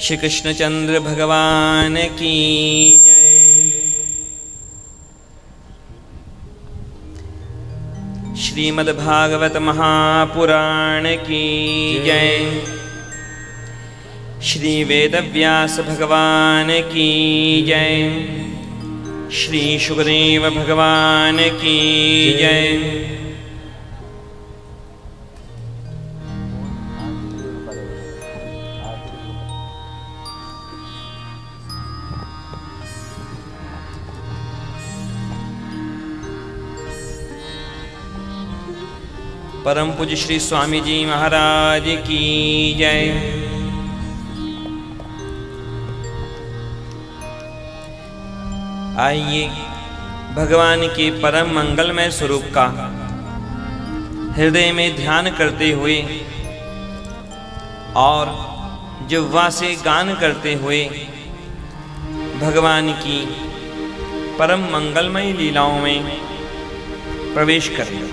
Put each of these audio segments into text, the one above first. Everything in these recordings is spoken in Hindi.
श्री कृष्णचंद्र भगवान की जय। श्रीमद्भागवत महापुराण की जय। श्री वेदव्यास भगवान की जय। श्री शुकदेव भगवान की जय। परम पूज्य श्री स्वामी जी महाराज की जय। आइए भगवान के परम मंगलमय स्वरूप का हृदय में ध्यान करते हुए और जिह्वा से गान करते हुए भगवान की परम मंगलमय लीलाओं में प्रवेश करें।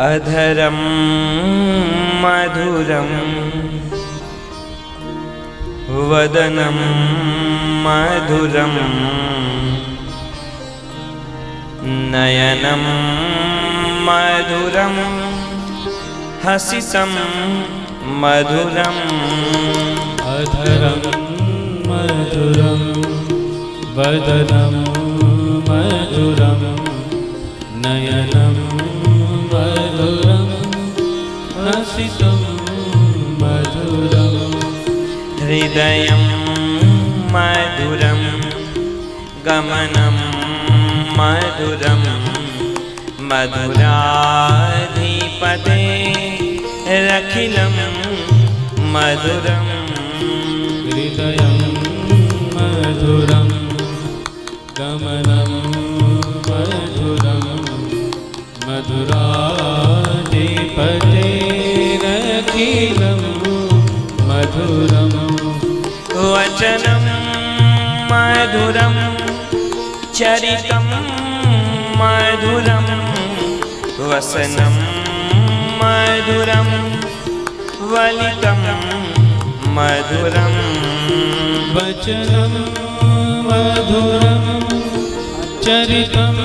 अधरम मधुरम वदनम मधुरम नयनम मधुरम हसितम मधुरम। अधरम मधुरम वदनम मधुरम नयनम मधुरम हसितम मधुरम। हृदयं मधुरं गमनं मधुरं मधुराधिपते रखिलं मधुरम्। हृदयं मधुरं गमनं मधुरं मधुराधिपतेरखिलं मधुरम्। वचनं मधुरं चरितं मधुरं वसनं मधुरं वलितं मधुरम्। वचनं मधुरं चरितं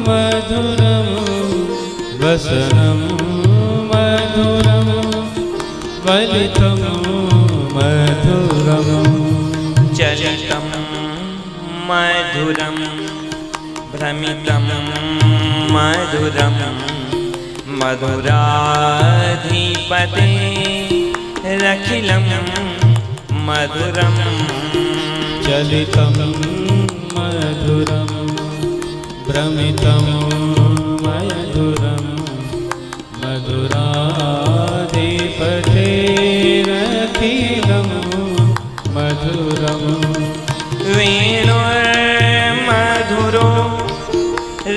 मधुरं वसनं मधुरं वलितं मधुरम्। चलितं मधुरं भ्रमितं मधुरं मधुराधिपते रखिलं मधुरम्। चलितं मधुरं भ्रमितं मधुरं मधुराधिपतेरखिलं मधुरम्। वेणुर्मधुरो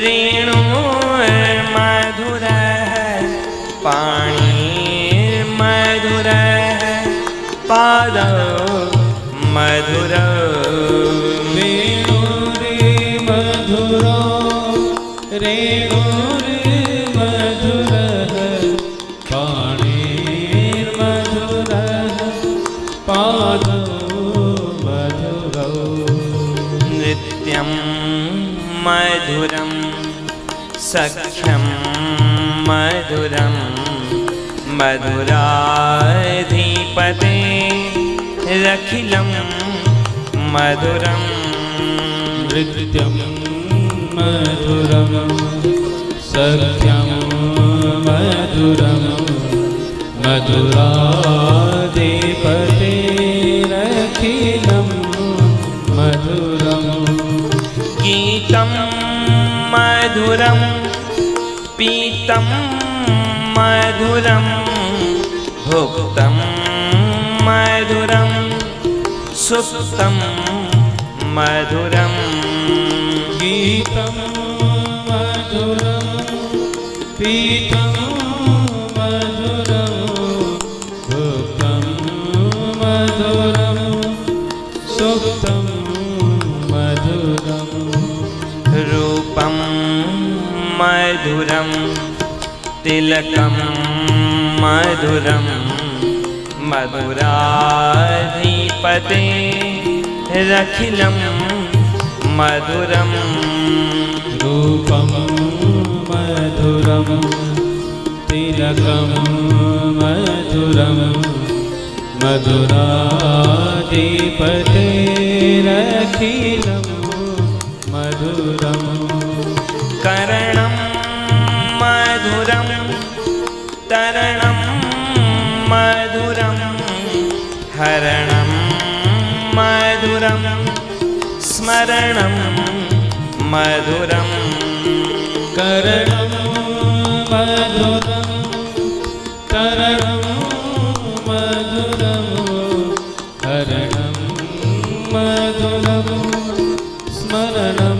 रेणुर्मधुरः पाणिर्मधुरः पादौ मधुरौ। वेणुर्मधुरो रेणुर्मधुरः पाणिर्मधुरः पादौ मधुरौ। नृत्यं मधुरं सख्यं मधुरं मधुराधिपते रखिलं मधुरम्। नृत्यं मधुरं सख्यं मधुरं मधुराधिपतेरखिलं मधुरम्। गीतं मधुरं पीतं मधुरं भुक्तं मधुरं सुप्तं मधुरम्। गीतं मधुरं पीतं मधुरं रूपं मधुरं तिलकं मधुरं मधुराधिपतेरखिलं मधुरं रूपं मधुरं तिलकं मधुरं मधुराधिपतेरखिलं मधुरं करणं मधुरं तरणं मधुरं हरणं मधुरं स्मरणं मधुरं करणं मधुरं तरणं मधुरं हरणं मधुरं स्मरणं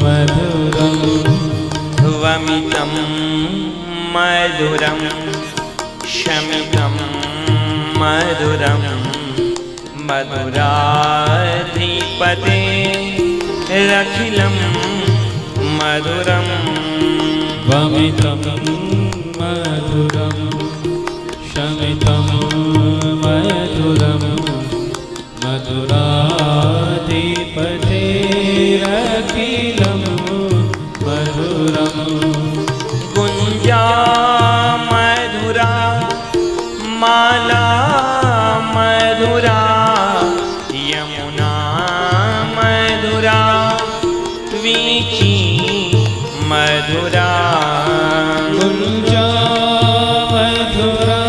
मधुरं वमितं मधुरं शमितं मधुरं मधुराधिपतेरखिलं मधुरं वमितं मधुरं शमितं मधुरं मधुराधिपतेरखिलं मधुरं गुञ्जा मधुरा माला मधुरा यमुना मधुरा वीची मधुरा गुञ्जा मधुरा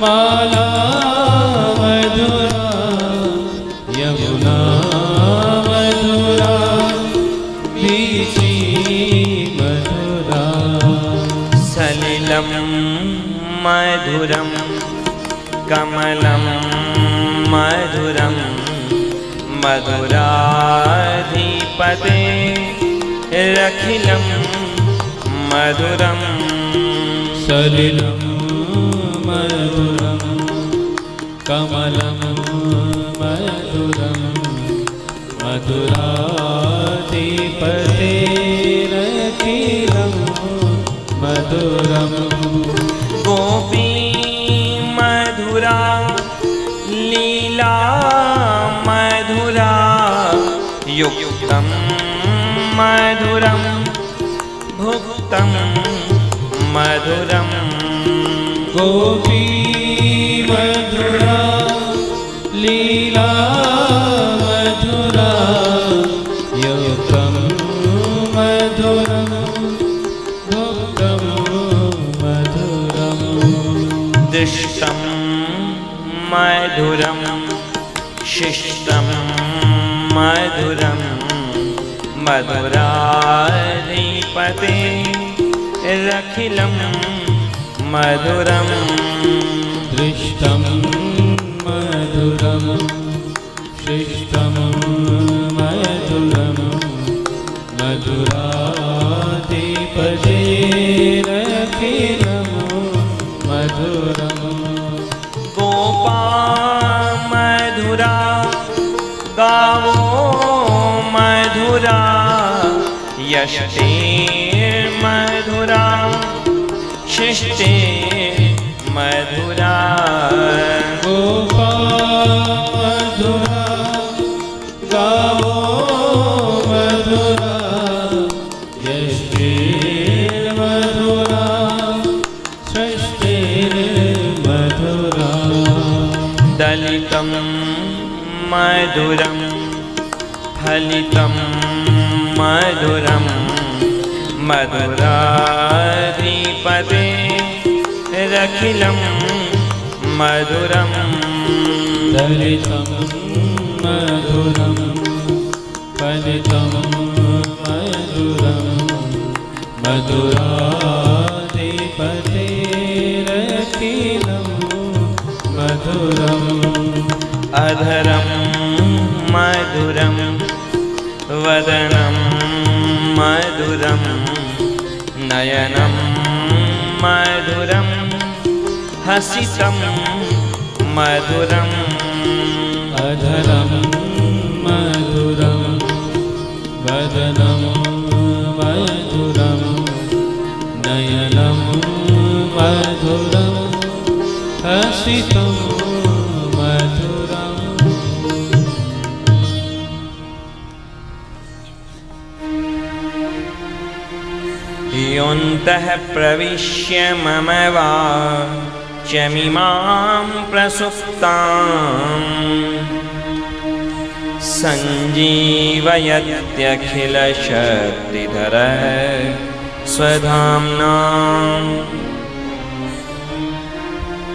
माला मधुरा यमुना मधुरा वीची मधुरा सलिलं मधुरं कमलं मधुरं मधुराधिपतेरखिलं मधुरं सलिलं मधुरं कमलं मधुरं मधुराधिपतेरखिलं मधुरं गोपी मधुरा लीला मधुरा युक्तं मधुरं भुक्तं मधुरं गोपी मधुरा लीला मधुरा युक्तं मधुरं भुक्तं मधुरं दृष्टं मधुरं शिष्टं मधुरं मधुराधिपतेरखिलं मधुरं दृष्टं मधुरं शिष्टं मधुरं मधुराधिपतेरखिलं मधुरं गोपा मधुरा गावो मधुरा यष्टे मधुरा शिष्टे मधुरा गोपा मधुरा गावो मधुरा यष्टिर्मधुरा षष्टिर्मधुरा दलितं मधुरं फलितं मधुरं मधुराधिपतेरखिलं मधुरं दलितं मधुरं फलितं मधुरं मधुराधिपतेरखिलं मधुरम् अधरं मधुरं वदनं मधुरं नयनं मधुरं हसितं मधुरम् अधरं मधुरं वदनं रसितं मधुरम् योऽन्तः प्रविश्य मम वाचमिमां प्रसुप्ताम् सञ्जीवयत्यखिलशक्तिधरः स्वधाम्ना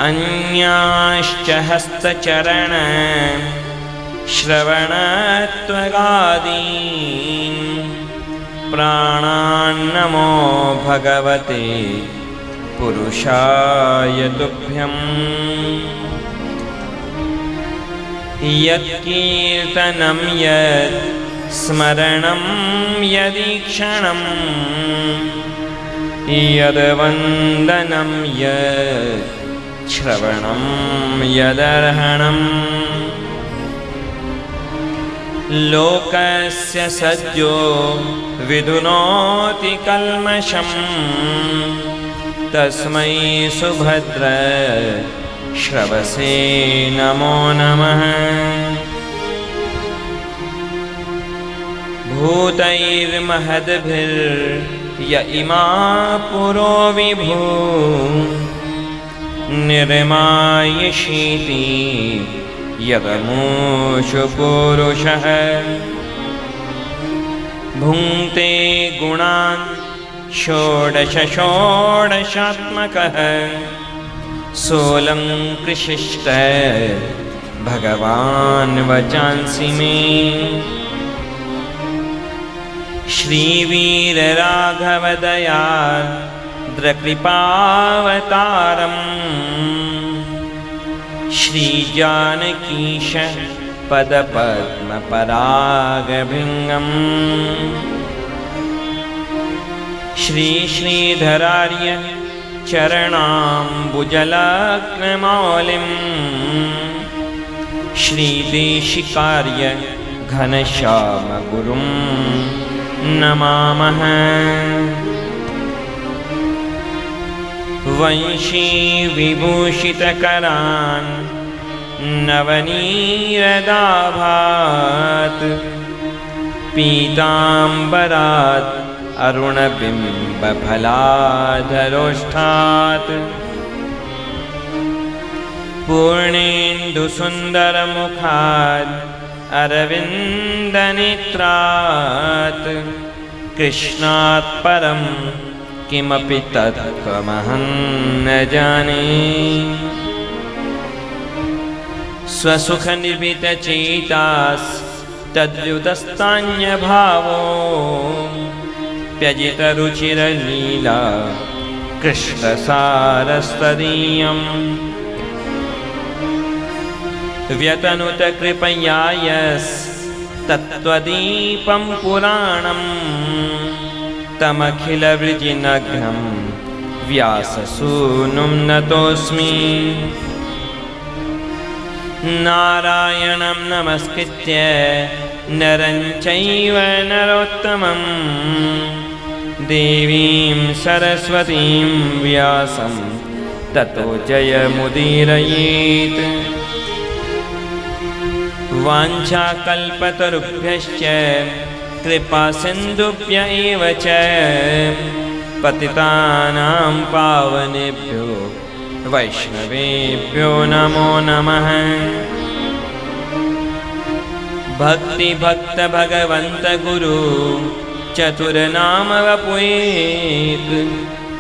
अन्याश्च हस्तचरण श्रवणत्वगादीन् प्राणान्नमो भगवते पुरुषाय तुभ्यम् यत्कीर्तनं यत् स्मरणं यदीक्षणं यद्वन्दनं यत् श्रवणं यदर्हणम् लोकस्य सद्यो विदुनोति कल्मषम् तस्मै सुभद्र श्रवसे नमो नमः। भूतैर्महद्भिर्य इमा पुरो विभू निर्मायिषीति यदमूषु पुरुषः भुङ्क्ते गुणान् षोडशात्मकः सोऽलङ्कृशिष्ट भगवान् वचांसि मे। श्रीवीरराघवदया द्रकृपावतारम् श्रीजानकीश पदपद्मपरागभृङ्गम् श्रीश्रीधरार्य चरणाम्बुजलग्नमौलिं श्रीदेशिकार्य घनश्यामगुरुं नमामः। वंशीविभूषितकरान् नवनीरदाभात् पीताम्बरात् अरुणबिम्बफलाधरोष्ठात् पूर्णेन्दुसुन्दरमुखात् अरविन्दनेत्रात् कृष्णात् परं किमपि तत्त्वमहं न जाने। स्वसुखनिर्भितचेतास्तद्युतस्तान्यभावो व्यजितरुचिरलीला कृष्णसारस्तदीयम् व्यतनुतकृपया यस्तत्त्वदीपं पुराणम् तमखिलवृजिनघ्नं व्याससूनुं नतोऽस्मि। नारायणं नमस्कृत्य नरं चैव नरोत्तमं देवीं सरस्वतीं व्यासं ततो जयमुदीरयेत्। वाञ्छाकल्पतरुभ्यश्च कृपासिन्धुभ्य एव च पतितानां पावनेभ्यो वैष्णवेभ्यो नमो नमः। भक्तिभक्त भगवंत गुरु चतुरनाम वपुएक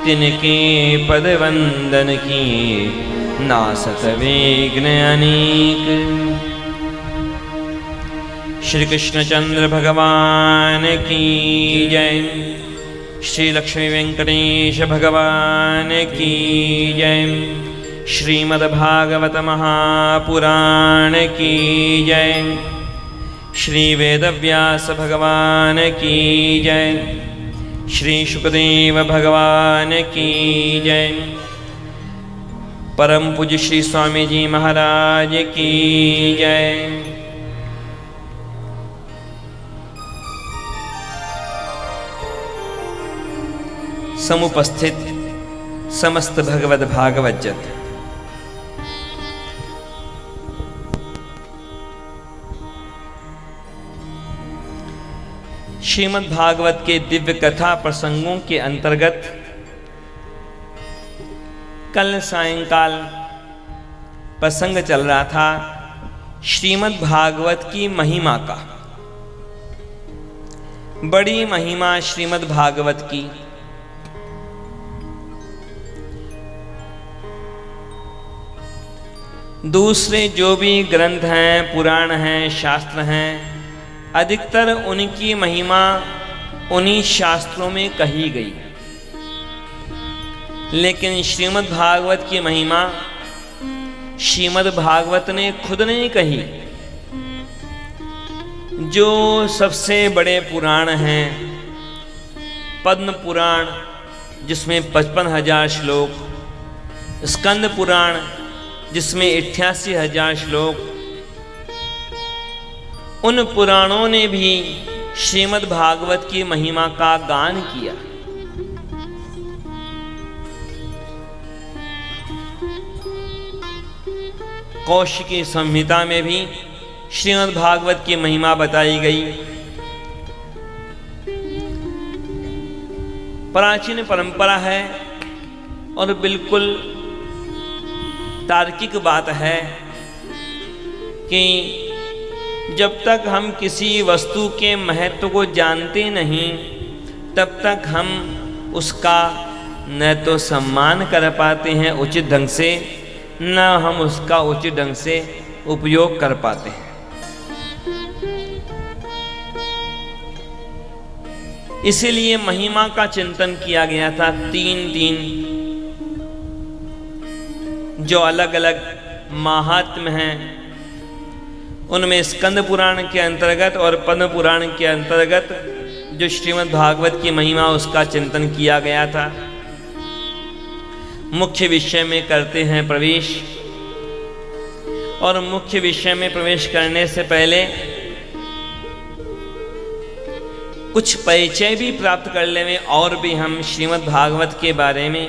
तिनके पद वंदन की नासत विघ्न अनेक। श्री कृष्णचंद्र भगवान की जय। श्री लक्ष्मी वेंकटेश भगवान की जय। श्रीमद्भागवत महापुराण की जय। श्री वेदव्यास भगवान की जय। श्री शुकदेव भगवान की जय। परम पूज्य श्री स्वामी जी महाराज की जय। समुपस्थित समस्त भगवद भागवत जन श्रीमद् भागवत के दिव्य कथा प्रसंगों के अंतर्गत कल सायंकाल प्रसंग चल रहा था श्रीमद् भागवत की महिमा का। बड़ी महिमा श्रीमद् भागवत की। दूसरे जो भी ग्रंथ हैं, पुराण हैं, शास्त्र हैं, अधिकतर उनकी महिमा उन्हीं शास्त्रों में कही गई, लेकिन श्रीमद् भागवत की महिमा श्रीमद् भागवत ने खुद नहीं कही। जो सबसे बड़े पुराण हैं, पद्म पुराण जिसमें 55,000 श्लोक, स्कंद पुराण जिसमें 88,000 श्लोक, उन पुराणों ने भी श्रीमद् भागवत की महिमा का गान किया। कौशिकी संहिता में भी श्रीमद् भागवत की महिमा बताई गई। प्राचीन परंपरा है और बिल्कुल तार्किक बात है कि जब तक हम किसी वस्तु के महत्व को जानते नहीं, तब तक हम उसका न तो सम्मान कर पाते हैं उचित ढंग से, न हम उसका उचित ढंग से उपयोग कर पाते हैं। इसीलिए महिमा का चिंतन किया गया था 3 दिन, जो अलग अलग महात्म्य हैं। उनमें स्कंद पुराण के अंतर्गत और पद्म पुराण के अंतर्गत जो श्रीमद् भागवत की महिमा, उसका चिंतन किया गया था। मुख्य विषय में करते हैं प्रवेश, और मुख्य विषय में प्रवेश करने से पहले कुछ परिचय भी प्राप्त कर लें और भी हम श्रीमद् भागवत के बारे में।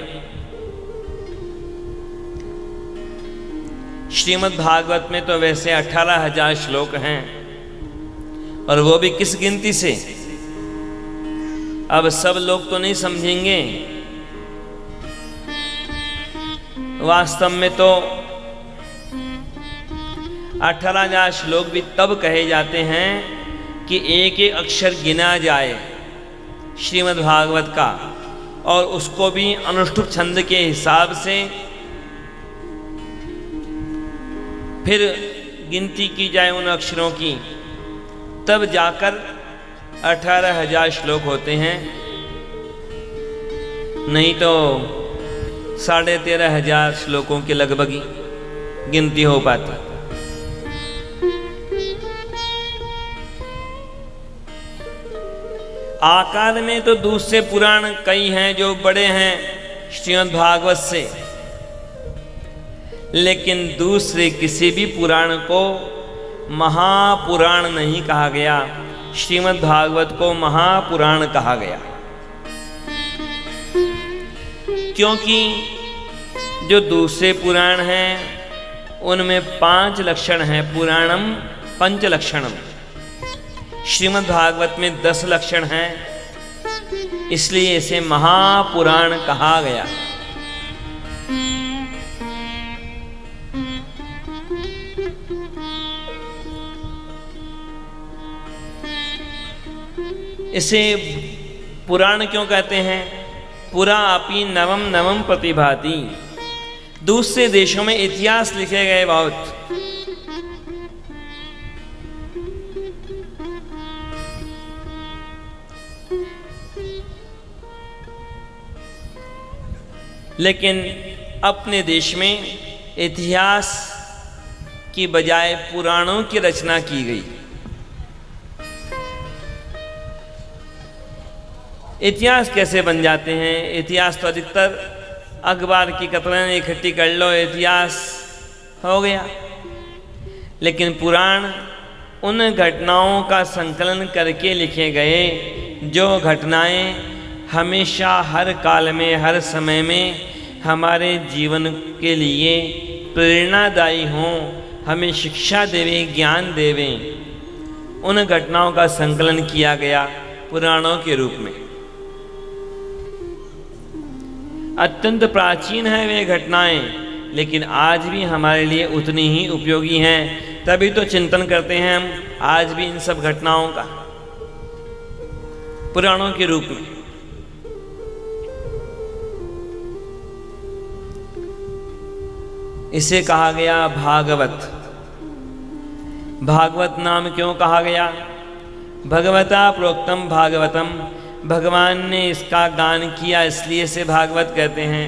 श्रीमद् भागवत में तो वैसे 18,000 श्लोक हैं, और वो भी किस गिनती से। अब सब लोग तो नहीं समझेंगे। वास्तव में तो 18,000 श्लोक भी तब कहे जाते हैं कि एक एक अक्षर गिना जाए श्रीमद् भागवत का, और उसको भी अनुष्ठुप छंद के हिसाब से फिर गिनती की जाए उन अक्षरों की, तब जाकर 18,000 श्लोक होते हैं। नहीं तो 13,500 श्लोकों के लगभग ही गिनती हो पाती। आकार में तो दूसरे पुराण कई हैं जो बड़े हैं श्रीमद् भागवत से, लेकिन दूसरे किसी भी पुराण को महापुराण नहीं कहा गया। श्रीमद् भागवत को महापुराण कहा गया, क्योंकि जो दूसरे पुराण हैं उनमें 5 लक्षण हैं, पुराणम पंच लक्षणम। श्रीमद् भागवत में 10 लक्षण हैं, इसलिए इसे महापुराण कहा गया। इसे पुराण क्यों कहते हैं? पुरा अपि नवम नवम प्रतिभाति। दूसरे देशों में इतिहास लिखे गए बहुत, लेकिन अपने देश में इतिहास की बजाय पुराणों की रचना की गई। इतिहास कैसे बन जाते हैं? इतिहास तो अधिकतर अखबार की कतरन इकट्ठी कर लो, इतिहास हो गया। लेकिन पुराण उन घटनाओं का संकलन करके लिखे गए जो घटनाएं हमेशा हर काल में, हर समय में हमारे जीवन के लिए प्रेरणादायी हों, हमें शिक्षा देवें, ज्ञान देवें। उन घटनाओं का संकलन किया गया। पुराणों के रूप में। अत्यंत प्राचीन है वे घटनाएं, लेकिन आज भी हमारे लिए उतनी ही उपयोगी हैं। तभी तो चिंतन करते हैं हम आज भी इन सब घटनाओं का पुराणों के रूप में। इसे कहा गया भागवत। भागवत नाम क्यों कहा गया? भगवता प्रोक्तम भागवतम, भगवान ने इसका गान किया इसलिए इसे भागवत कहते हैं।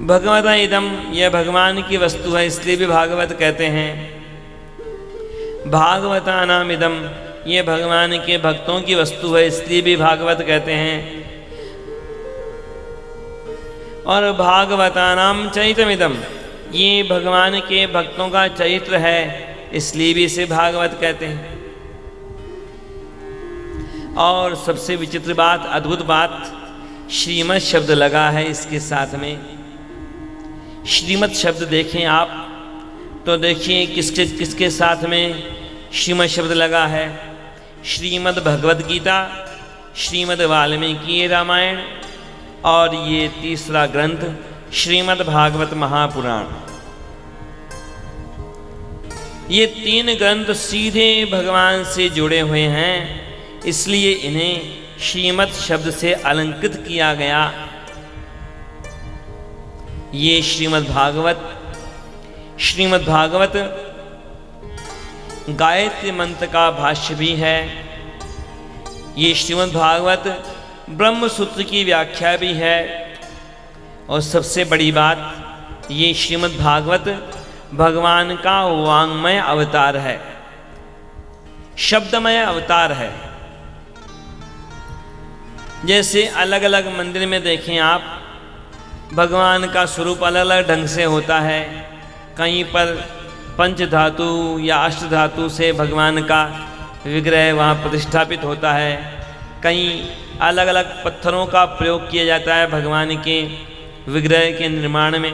भगवता इदम, यह भगवान की वस्तु है इसलिए भी भागवत कहते हैं। भागवता नाम इदम, यह भगवान के भक्तों की वस्तु है इसलिए भी भागवत कहते हैं। और भागवता नाम चरितमिदम, ये भगवान के भक्तों का चरित्र है इसलिए भी इसे भागवत कहते हैं। और सबसे विचित्र बात, अद्भुत बात, श्रीमद् शब्द लगा है इसके साथ में। श्रीमद् शब्द देखें आप तो देखिए किसके किसके साथ में श्रीमद् शब्द लगा है। श्रीमद् भगवद गीता, श्रीमद् वाल्मीकि रामायण और ये तीसरा ग्रंथ श्रीमद् भागवत महापुराण। ये तीन ग्रंथ सीधे भगवान से जुड़े हुए हैं, इसलिए इन्हें श्रीमद् शब्द से अलंकृत किया गया। ये श्रीमद् भागवत गायत्री मंत्र का भाष्य भी है। ये श्रीमद् भागवत ब्रह्म सूत्र की व्याख्या भी है। और सबसे बड़ी बात, ये श्रीमद् भागवत भगवान का वांग्मय अवतार है, शब्दमय अवतार है। जैसे अलग अलग मंदिर में देखें आप, भगवान का स्वरूप अलग अलग ढंग से होता है। कहीं पर पंच धातु या अष्ट धातु से भगवान का विग्रह वहाँ प्रतिष्ठापित होता है। कहीं अलग अलग पत्थरों का प्रयोग किया जाता है भगवान के विग्रह के निर्माण में।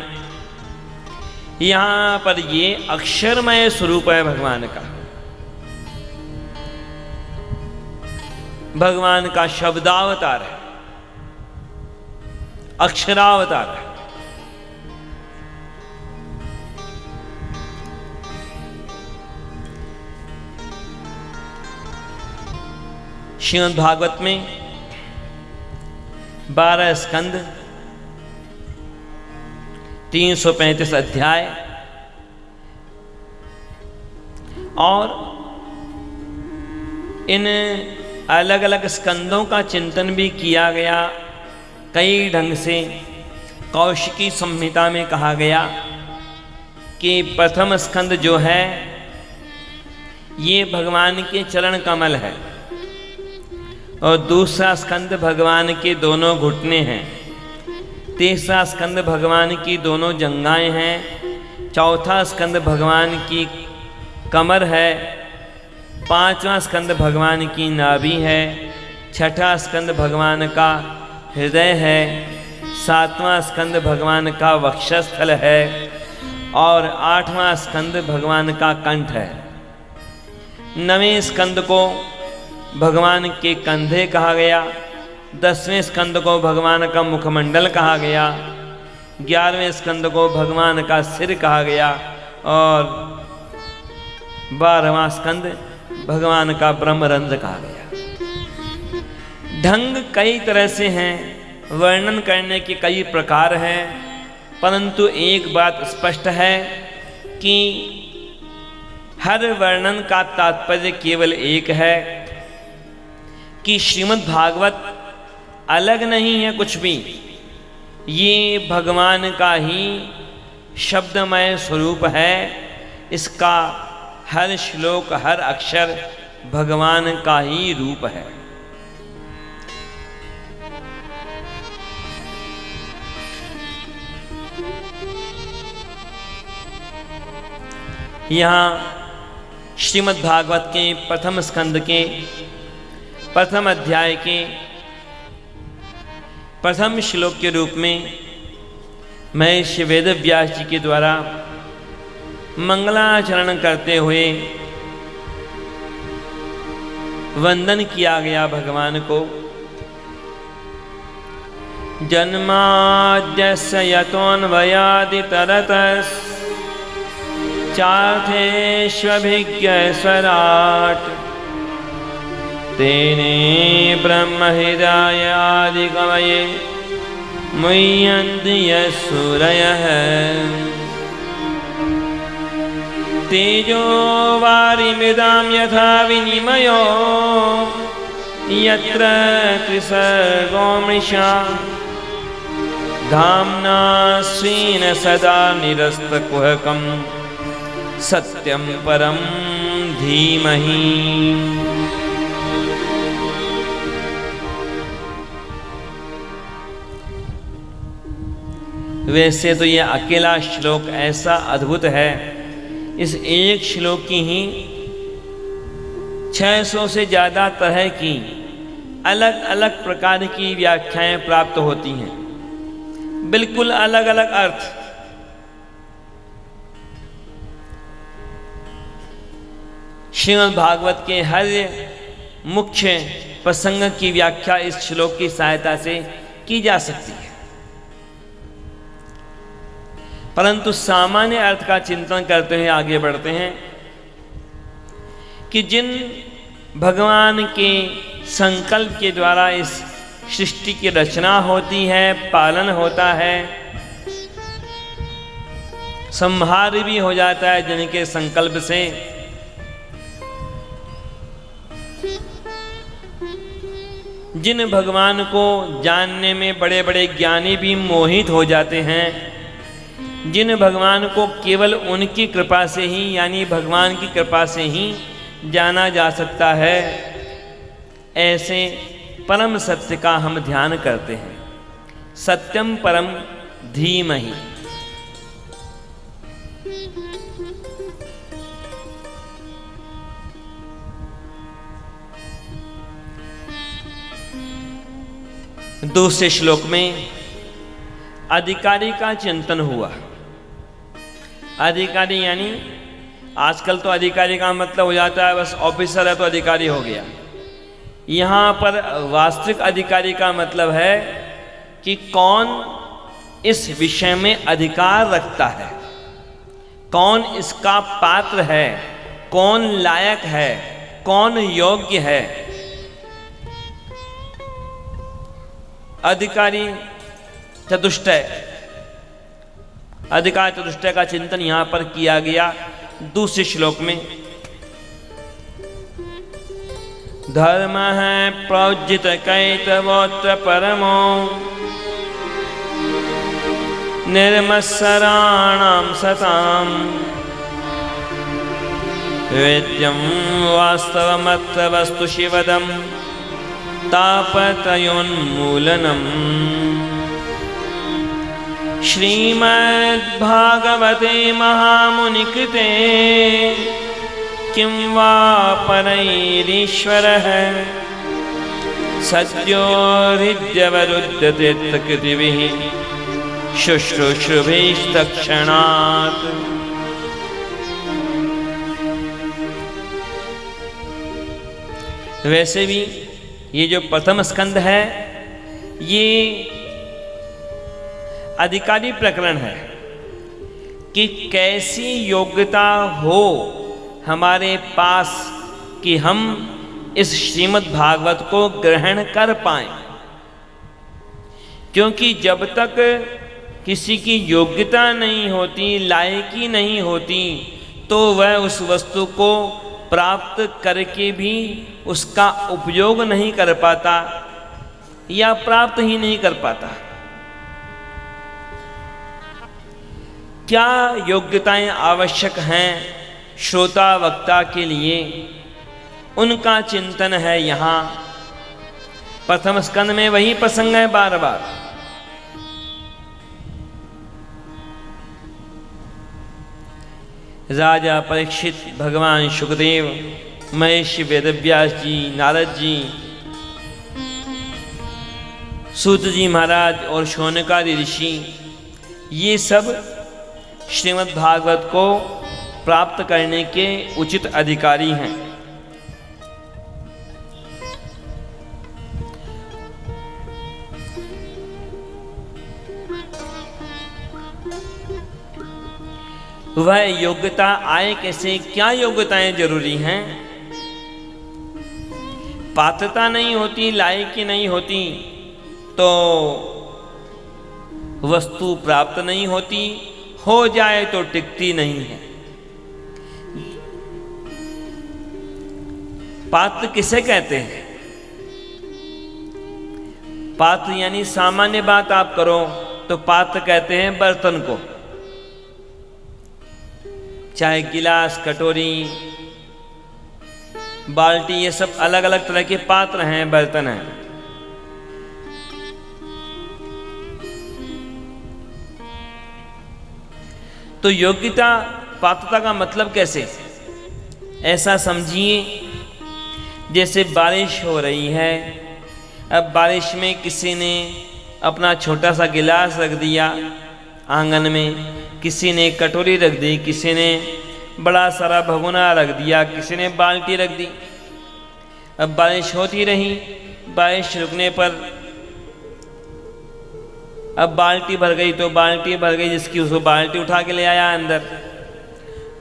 यहाँ पर ये अक्षरमय स्वरूप है भगवान का, भगवान का शब्दावतार है, अक्षरावतार है। श्रीमद् भागवत में 12 स्कंद, 335 अध्याय और इन अलग अलग स्कंदों का चिंतन भी किया गया कई ढंग से। कौशिकी संहिता में कहा गया कि प्रथम स्कंद जो है ये भगवान के चरण कमल है और दूसरा स्कंद भगवान के दोनों घुटने हैं, तीसरा स्कंद भगवान की दोनों जंघाएं हैं, चौथा स्कंद भगवान की कमर है, पांचवा स्कंद भगवान की नाभि है, छठा स्कंद भगवान का हृदय है, सातवां स्कंद भगवान का वक्षस्थल है और आठवां स्कंद भगवान का कंठ है। नवें स्कंद को भगवान के कंधे कहा गया, 10वें स्कंद को भगवान का मुखमंडल कहा गया, 11वें स्कंद को भगवान का सिर कहा गया और 12वां स्कंद भगवान का ब्रह्मरंध्र कहा गया। ढंग कई तरह से हैं, वर्णन करने के कई प्रकार हैं, परंतु एक बात स्पष्ट है कि हर वर्णन का तात्पर्य केवल एक है कि श्रीमद् भागवत अलग नहीं है कुछ भी, ये भगवान का ही शब्दमय स्वरूप है। इसका हर श्लोक, हर अक्षर भगवान का ही रूप है। यहाँ श्रीमद् भागवत के प्रथम स्कंद के प्रथम अध्याय के प्रथम श्लोक के रूप में महर्षि वेदव्यास जी के द्वारा मंगलाचरण करते हुए वंदन किया गया भगवान को। जन्माद्यस्य यतोऽन्वयादितरतश्चार्थेष्वभिज्ञस्वराट् तेने ब्रह्महृदाय आदिकवये मुह्यन्ति यस्सूरयः तेजो वारिमृदां यथा विनिमयो यत्र त्रिसर्गो मृषा धाम्ना स्वेन सदा निरस्तकुहकं सत्यं परं धीमहि। वैसे तो यह अकेला श्लोक ऐसा अद्भुत है, इस एक श्लोक की ही 600 से ज़्यादा तरह की अलग अलग प्रकार की व्याख्याएं प्राप्त होती हैं, बिल्कुल अलग अलग अर्थ। श्रीमद् भागवत के हर मुख्य प्रसंग की व्याख्या इस श्लोक की सहायता से की जा सकती है, परंतु सामान्य अर्थ का चिंतन करते हुए आगे बढ़ते हैं कि जिन भगवान के संकल्प के द्वारा इस सृष्टि की रचना होती है, पालन होता है, संहार भी हो जाता है जिनके संकल्प से, जिन भगवान को जानने में बड़े बड़े ज्ञानी भी मोहित हो जाते हैं, जिन भगवान को केवल उनकी कृपा से ही यानी भगवान की कृपा से ही जाना जा सकता है, ऐसे परम सत्य का हम ध्यान करते हैं। सत्यम परम धीमहि। दूसरे श्लोक में अधिकारी का चिंतन हुआ। अधिकारी यानी आजकल तो अधिकारी का मतलब हो जाता है बस ऑफिसर है तो अधिकारी हो गया। यहाँ पर वास्तविक अधिकारी का मतलब है कि कौन इस विषय में अधिकार रखता है, कौन इसका पात्र है, कौन लायक है, कौन योग्य है। अधिकारी चतुष्टय, अधिकार चतुष्टय का चिंतन यहां पर किया गया दूसरे श्लोक में। धर्म है प्रोज्जित कैतवोत्र परमो निर्मत्सराणां सतां वेद्यं वास्तवमत्र वस्तु शिवदं तापत्रयोन्मूलनम्। श्रीमद्भागवते महामुनिकृते किं वा परैरीश्वरः सद्यो हृद्यवरुध्यते कृतिभिः शुश्रूषुभिस्तत्क्षणात्। वैसे भी ये जो प्रथम स्कंद है ये अधिकारी प्रकरण है कि कैसी योग्यता हो हमारे पास कि हम इस श्रीमद् भागवत को ग्रहण कर पाएं, क्योंकि जब तक किसी की योग्यता नहीं होती, लायकी नहीं होती, तो वह उस वस्तु को प्राप्त करके भी उसका उपयोग नहीं कर पाता या प्राप्त ही नहीं कर पाता। क्या योग्यताएं आवश्यक हैं श्रोता वक्ता के लिए, उनका चिंतन है यहाँ। प्रथम स्कंद में वही प्रसंग है बार बार। राजा परीक्षित, भगवान शुकदेव, महर्षि वेदव्यास जी, नारद जी, सूत जी महाराज और शौनकादि ऋषि, ये सब श्रीमद् भागवत को प्राप्त करने के उचित अधिकारी हैं। वह योग्यता आए कैसे, क्या योग्यताएं जरूरी हैं। पात्रता नहीं होती, लायकी नहीं होती तो वस्तु प्राप्त नहीं होती, हो जाए तो टिकती नहीं है। पात्र किसे कहते हैं? पात्र यानी सामान्य बात आप करो तो पात्र कहते हैं बर्तन को, चाहे गिलास, कटोरी, बाल्टी, ये सब अलग अलग तरह के पात्र हैं, बर्तन हैं। तो योग्यता, पात्रता का मतलब कैसे? ऐसा समझिए जैसे बारिश हो रही है, अब बारिश में किसी ने अपना छोटा सा गिलास रख दिया आंगन में, किसी ने कटोरी रख दी, किसी ने बड़ा सारा भगोना रख दिया, किसी ने बाल्टी रख दी। अब बारिश होती रही, बारिश रुकने पर अब बाल्टी भर गई तो बाल्टी भर गई, जिसकी उसको बाल्टी उठा के ले आया अंदर।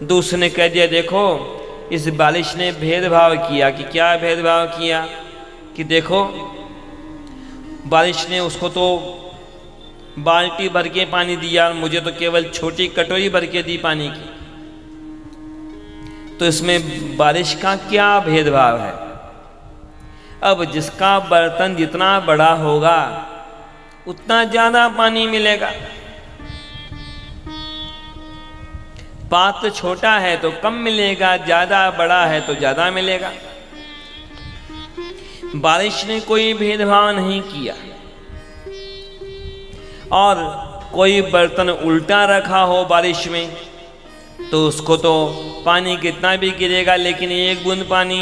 दूसरे ने कह दिया देखो इस बारिश ने भेदभाव किया। कि क्या भेदभाव किया? कि देखो बारिश ने उसको तो बाल्टी भर के पानी दिया, मुझे तो केवल छोटी कटोरी भर के दी पानी की। तो इसमें बारिश का क्या भेदभाव है? अब जिसका बर्तन जितना बड़ा होगा उतना ज्यादा पानी मिलेगा, पात्र छोटा है तो कम मिलेगा, ज्यादा बड़ा है तो ज्यादा मिलेगा। बारिश ने कोई भेदभाव नहीं किया। और कोई बर्तन उल्टा रखा हो बारिश में तो उसको तो पानी कितना भी गिरेगा लेकिन एक बूंद पानी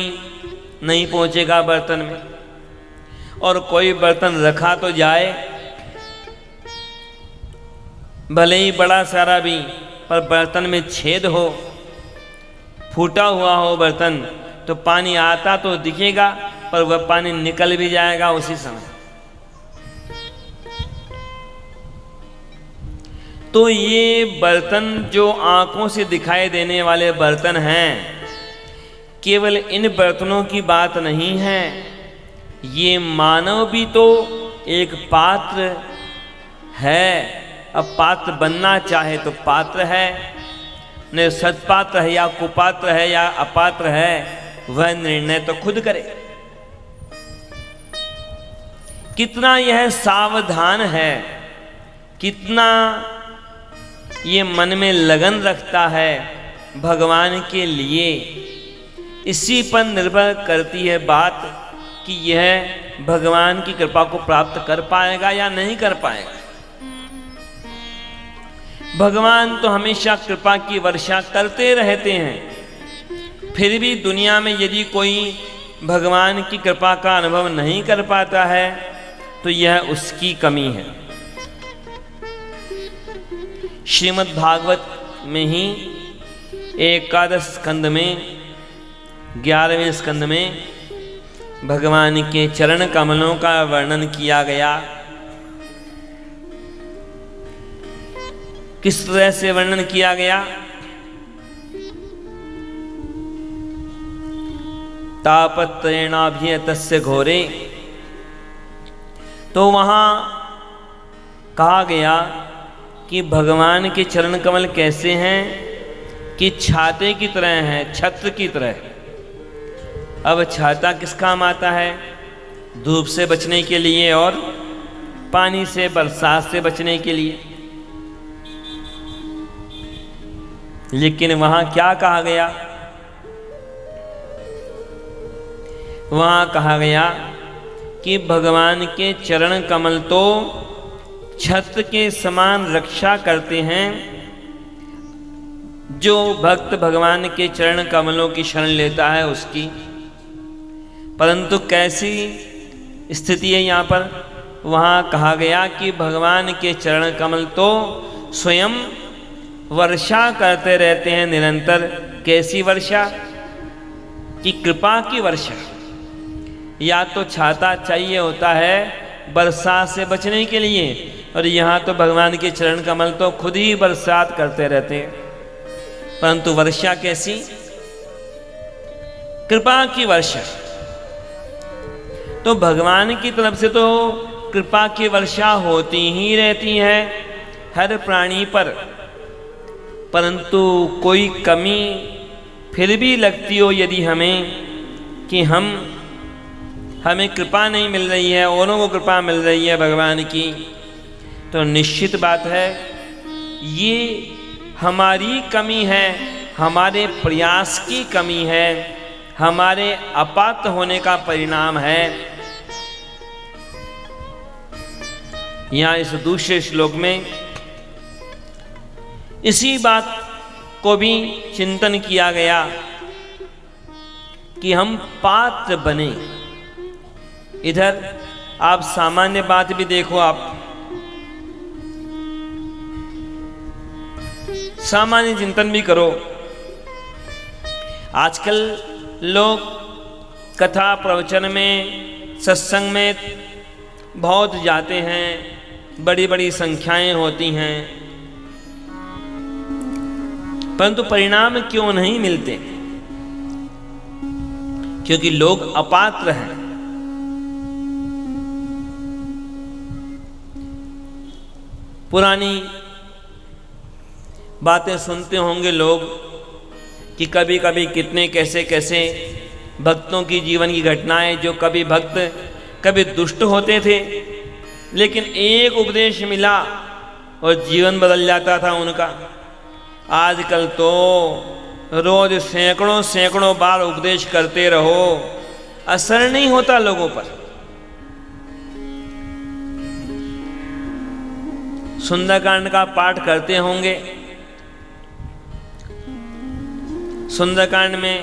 नहीं पहुंचेगा बर्तन में। और कोई बर्तन रखा तो जाए, भले ही बड़ा सारा भी, पर बर्तन में छेद हो, फूटा हुआ हो बर्तन, तो पानी आता तो दिखेगा पर वह पानी निकल भी जाएगा उसी समय। तो ये बर्तन जो आंखों से दिखाई देने वाले बर्तन हैं, केवल इन बर्तनों की बात नहीं है। ये मानव भी तो एक पात्र है। अब पात्र बनना चाहे तो पात्र है, न सत्पात्र है या कुपात्र है या अपात्र है, वह निर्णय तो खुद करे। कितना यह सावधान है, कितना ये मन में लगन रखता है भगवान के लिए, इसी पर निर्भर करती है बात कि यह भगवान की कृपा को प्राप्त कर पाएगा या नहीं कर पाएगा। भगवान तो हमेशा कृपा की वर्षा करते रहते हैं, फिर भी दुनिया में यदि कोई भगवान की कृपा का अनुभव नहीं कर पाता है तो यह उसकी कमी है। श्रीमद् भागवत में ही एकादश स्कंद में 11वें स्कंद में भगवान के चरण कमलों का वर्णन किया गया। किस तरह से वर्णन किया गया? तापत्रेणाभियतस्य घोरे, तो वहां कहा गया कि भगवान के चरण कमल कैसे हैं कि छाते की तरह हैं, छत्र की तरह। अब छाता किस काम आता है? धूप से बचने के लिए और पानी से, बरसात से बचने के लिए। लेकिन वहां क्या कहा गया? वहां कहा गया कि भगवान के चरण कमल तो छत्र के समान रक्षा करते हैं। जो भक्त भगवान के चरण कमलों की शरण लेता है उसकी। परंतु कैसी स्थिति है यहाँ पर? वहाँ कहा गया कि भगवान के चरण कमल तो स्वयं वर्षा करते रहते हैं निरंतर। कैसी वर्षा? कि कृपा की वर्षा। या तो छाता चाहिए होता है बरसात से बचने के लिए, और यहाँ तो भगवान के चरण कमल तो खुद ही बरसात करते रहते हैं। परंतु वर्षा कैसी? कृपा की वर्षा। तो भगवान की तरफ से तो कृपा की वर्षा होती ही रहती है हर प्राणी पर, परंतु कोई कमी फिर भी लगती हो यदि हमें कि हमें कृपा नहीं मिल रही है, औरों को कृपा मिल रही है भगवान की, तो निश्चित बात है ये हमारी कमी है, हमारे प्रयास की कमी है, हमारे अपात्र होने का परिणाम है। यहाँ इस दूसरे श्लोक में इसी बात को भी चिंतन किया गया कि हम पात्र बने। इधर आप सामान्य बात भी देखो, आप सामान्य चिंतन भी करो। आजकल लोग कथा प्रवचन में, सत्संग में बहुत जाते हैं, बड़ी बड़ी संख्याएं होती हैं, परंतु परिणाम क्यों नहीं मिलते? क्योंकि लोग अपात्र हैं। पुरानी बातें सुनते होंगे लोग कि कभी कभी कितने कैसे कैसे भक्तों की जीवन की घटनाएं, जो कभी भक्त कभी दुष्ट होते थे, लेकिन एक उपदेश मिला और जीवन बदल जाता था उनका। आजकल तो रोज सैकड़ों सैकड़ों बार उपदेश करते रहो, असर नहीं होता लोगों पर। सुंदरकांड का पाठ करते होंगे। सुंदरकांड में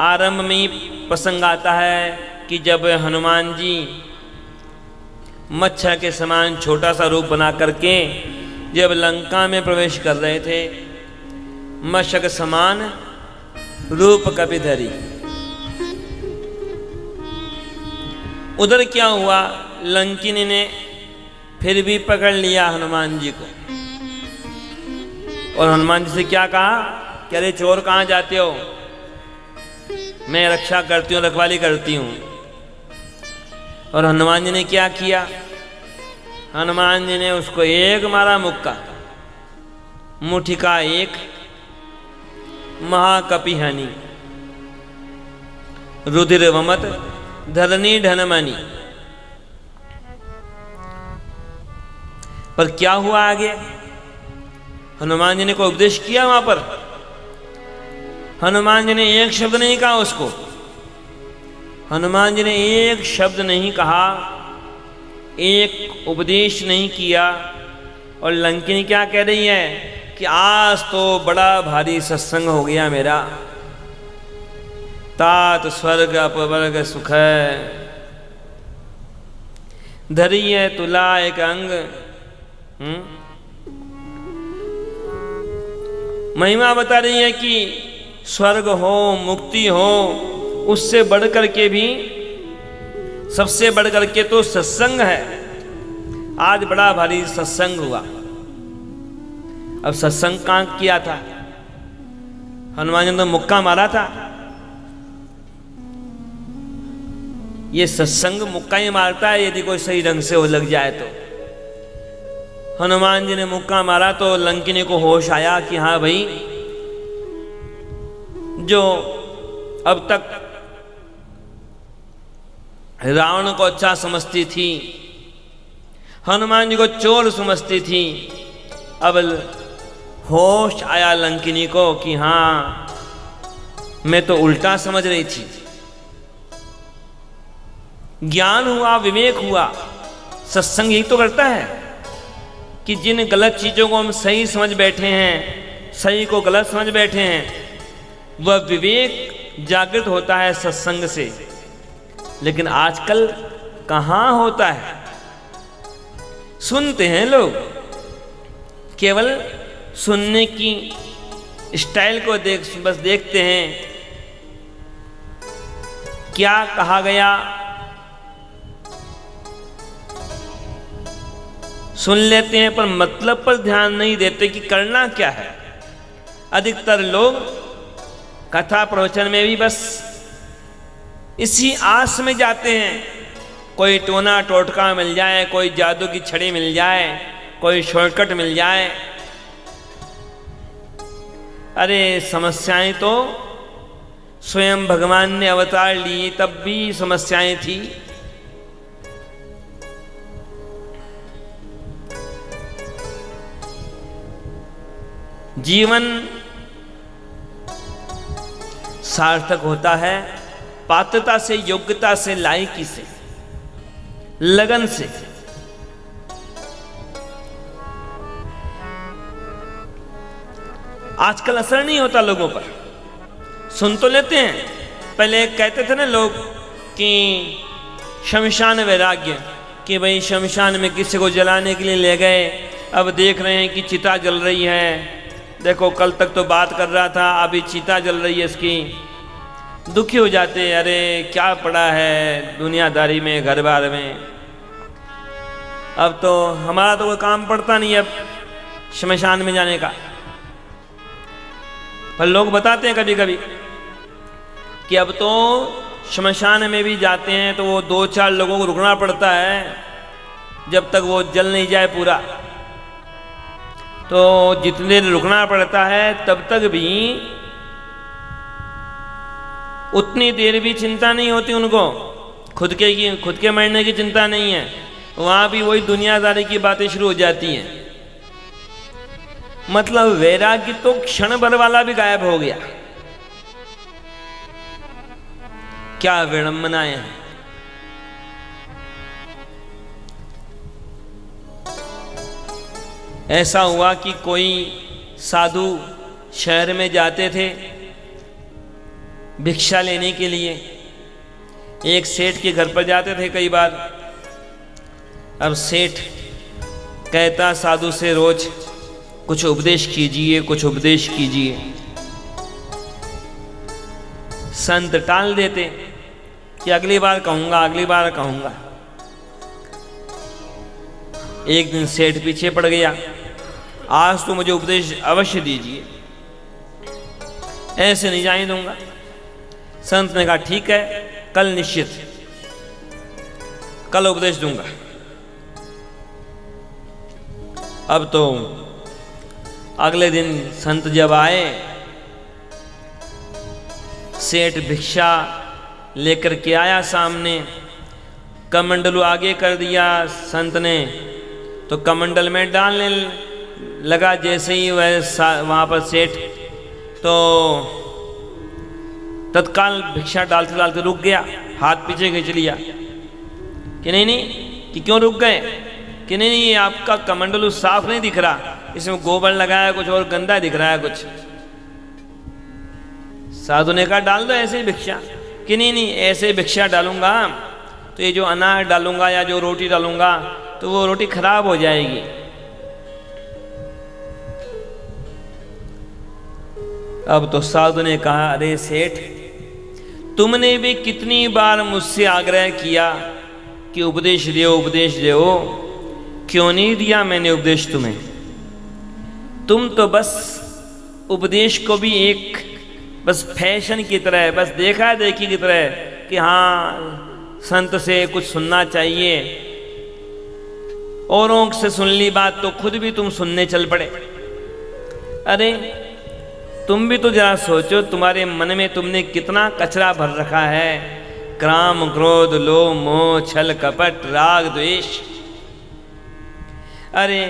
आरंभ में ही प्रसंग आता है कि जब हनुमान जी मच्छर के समान छोटा सा रूप बना करके जब लंका में प्रवेश कर रहे थे, मशक समान रूप कपि धरी। उधर क्या हुआ, लंकिनी ने फिर भी पकड़ लिया हनुमान जी को, और हनुमान जी से क्या कहा कि अरे चोर कहाँ जाते हो, मैं रक्षा करती हूँ, रखवाली करती हूँ। और हनुमान जी ने क्या किया, हनुमान जी ने उसको एक मारा मुक्का, मुठिका एक, महाकपिहानी, रुधिर वमत धरनी ढनमनी। पर क्या हुआ आगे? हनुमान जी ने कोई उपदेश किया वहां पर? हनुमान जी ने एक शब्द नहीं कहा उसको, हनुमान जी ने एक शब्द नहीं कहा, एक उपदेश नहीं किया। और लंकिनी क्या कह रही है कि आज तो बड़ा भारी सत्संग हो गया मेरा, तात स्वर्ग अपवर्ग सुख है, धरी है तुला एक अंग। महिमा बता रही है कि स्वर्ग हो, मुक्ति हो, उससे बढ़कर के भी, सबसे बढ़कर के तो सत्संग है। आज बड़ा भारी सत्संग हुआ। अब सत्संग कहाँ किया था? हनुमान जी ने तो मुक्का मारा था। ये सत्संग मुक्का ही मारता है यदि कोई सही ढंग से हो लग जाए तो। हनुमान जी ने मुक्का मारा तो लंकिनी को होश आया कि हाँ भाई, जो अब तक रावण को अच्छा समझती थी, हनुमान जी को चोर समझती थी, अब होश आया लंकिनी को कि हाँ मैं तो उल्टा समझ रही थी। ज्ञान हुआ, विवेक हुआ। सत्संग यही तो करता है कि जिन गलत चीजों को हम सही समझ बैठे हैं, सही को गलत समझ बैठे हैं, वह विवेक जागृत होता है सत्संग से। लेकिन आजकल कहाँ होता है? सुनते हैं लोग, केवल सुनने की स्टाइल को बस देखते हैं, क्या कहा गया सुन लेते हैं, पर मतलब पर ध्यान नहीं देते कि करना क्या है। अधिकतर लोग कथा प्रवचन में भी बस इसी आस में जाते हैं, कोई टोना टोटका मिल जाए, कोई जादू की छड़ी मिल जाए, कोई शॉर्टकट मिल जाए। अरे समस्याएं तो स्वयं भगवान ने अवतार लिए तब भी समस्याएं थी। जीवन सार्थक होता है पात्रता से, योग्यता से, लायकी से, लगन से। आजकल असर नहीं होता लोगों पर, सुन तो लेते हैं। पहले कहते थे ना लोग कि शमशान वैराग्य, कि भाई शमशान में किसी को जलाने के लिए ले गए, अब देख रहे हैं कि चिता जल रही है। देखो कल तक तो बात कर रहा था, अभी चिता जल रही है इसकी। दुखी हो जाते, अरे क्या पड़ा है दुनियादारी में, घर बार में। अब तो हमारा तो कोई काम पड़ता नहीं अब शमशान में जाने का। पर लोग बताते हैं कभी कभी कि अब तो शमशान में भी जाते हैं तो वो 2-4 लोगों को रुकना पड़ता है जब तक वो जल नहीं जाए पूरा। तो जितने देर रुकना पड़ता है तब तक भी उतनी देर भी चिंता नहीं होती उनको, खुद के मरने की चिंता नहीं है। वहां भी वही दुनियादारी की बातें शुरू हो जाती हैं। मतलब वैराग्य तो क्षण भर वाला भी गायब हो गया। क्या विडंबनाएं हैं। ऐसा हुआ कि कोई साधु शहर में जाते थे भिक्षा लेने के लिए, एक सेठ के घर पर जाते थे कई बार। अब सेठ कहता साधु से रोज कुछ उपदेश कीजिए, कुछ उपदेश कीजिए। संत टाल देते कि अगली बार कहूंगा, अगली बार कहूंगा। एक दिन सेठ पीछे पड़ गया, आज तो मुझे उपदेश अवश्य दीजिए, ऐसे नहीं जाने दूंगा। संत ने कहा ठीक है, कल निश्चित, कल उपदेश दूंगा। अब तो अगले दिन संत जब आए, सेठ भिक्षा लेकर के आया सामने, कमंडलू आगे कर दिया संत ने, तो कमंडल में डालने लगा। जैसे ही वह वहां पर सेठ तो तत्काल भिक्षा डालते डालते रुक गया, हाथ पीछे खींच लिया कि नहीं कि क्यों रुक गए, कि नहीं ये आपका कमंडलू साफ नहीं दिख रहा, इसमें गोबर लगाया कुछ और गंदा दिख रहा है कुछ। साधु ने कहा डाल दो ऐसे ही भिक्षा, कि नहीं ऐसे भिक्षा डालूंगा तो ये जो अनाज डालूंगा या जो रोटी डालूंगा तो वो रोटी खराब हो जाएगी। अब तो साधु ने कहा अरे सेठ, तुमने भी कितनी बार मुझसे आग्रह किया कि उपदेश दो, उपदेश दो, क्यों नहीं दिया मैंने उपदेश तुम्हें? तुम तो बस उपदेश को भी एक बस फैशन की तरह, बस देखा देखी की तरह कि हाँ संत से कुछ सुनना चाहिए, औरों से सुन ली बात तो खुद भी तुम सुनने चल पड़े। अरे तुम भी तो जरा सोचो, तुम्हारे मन में तुमने कितना कचरा भर रखा है, काम क्रोध लोभ मोह छल कपट राग द्वेष। अरे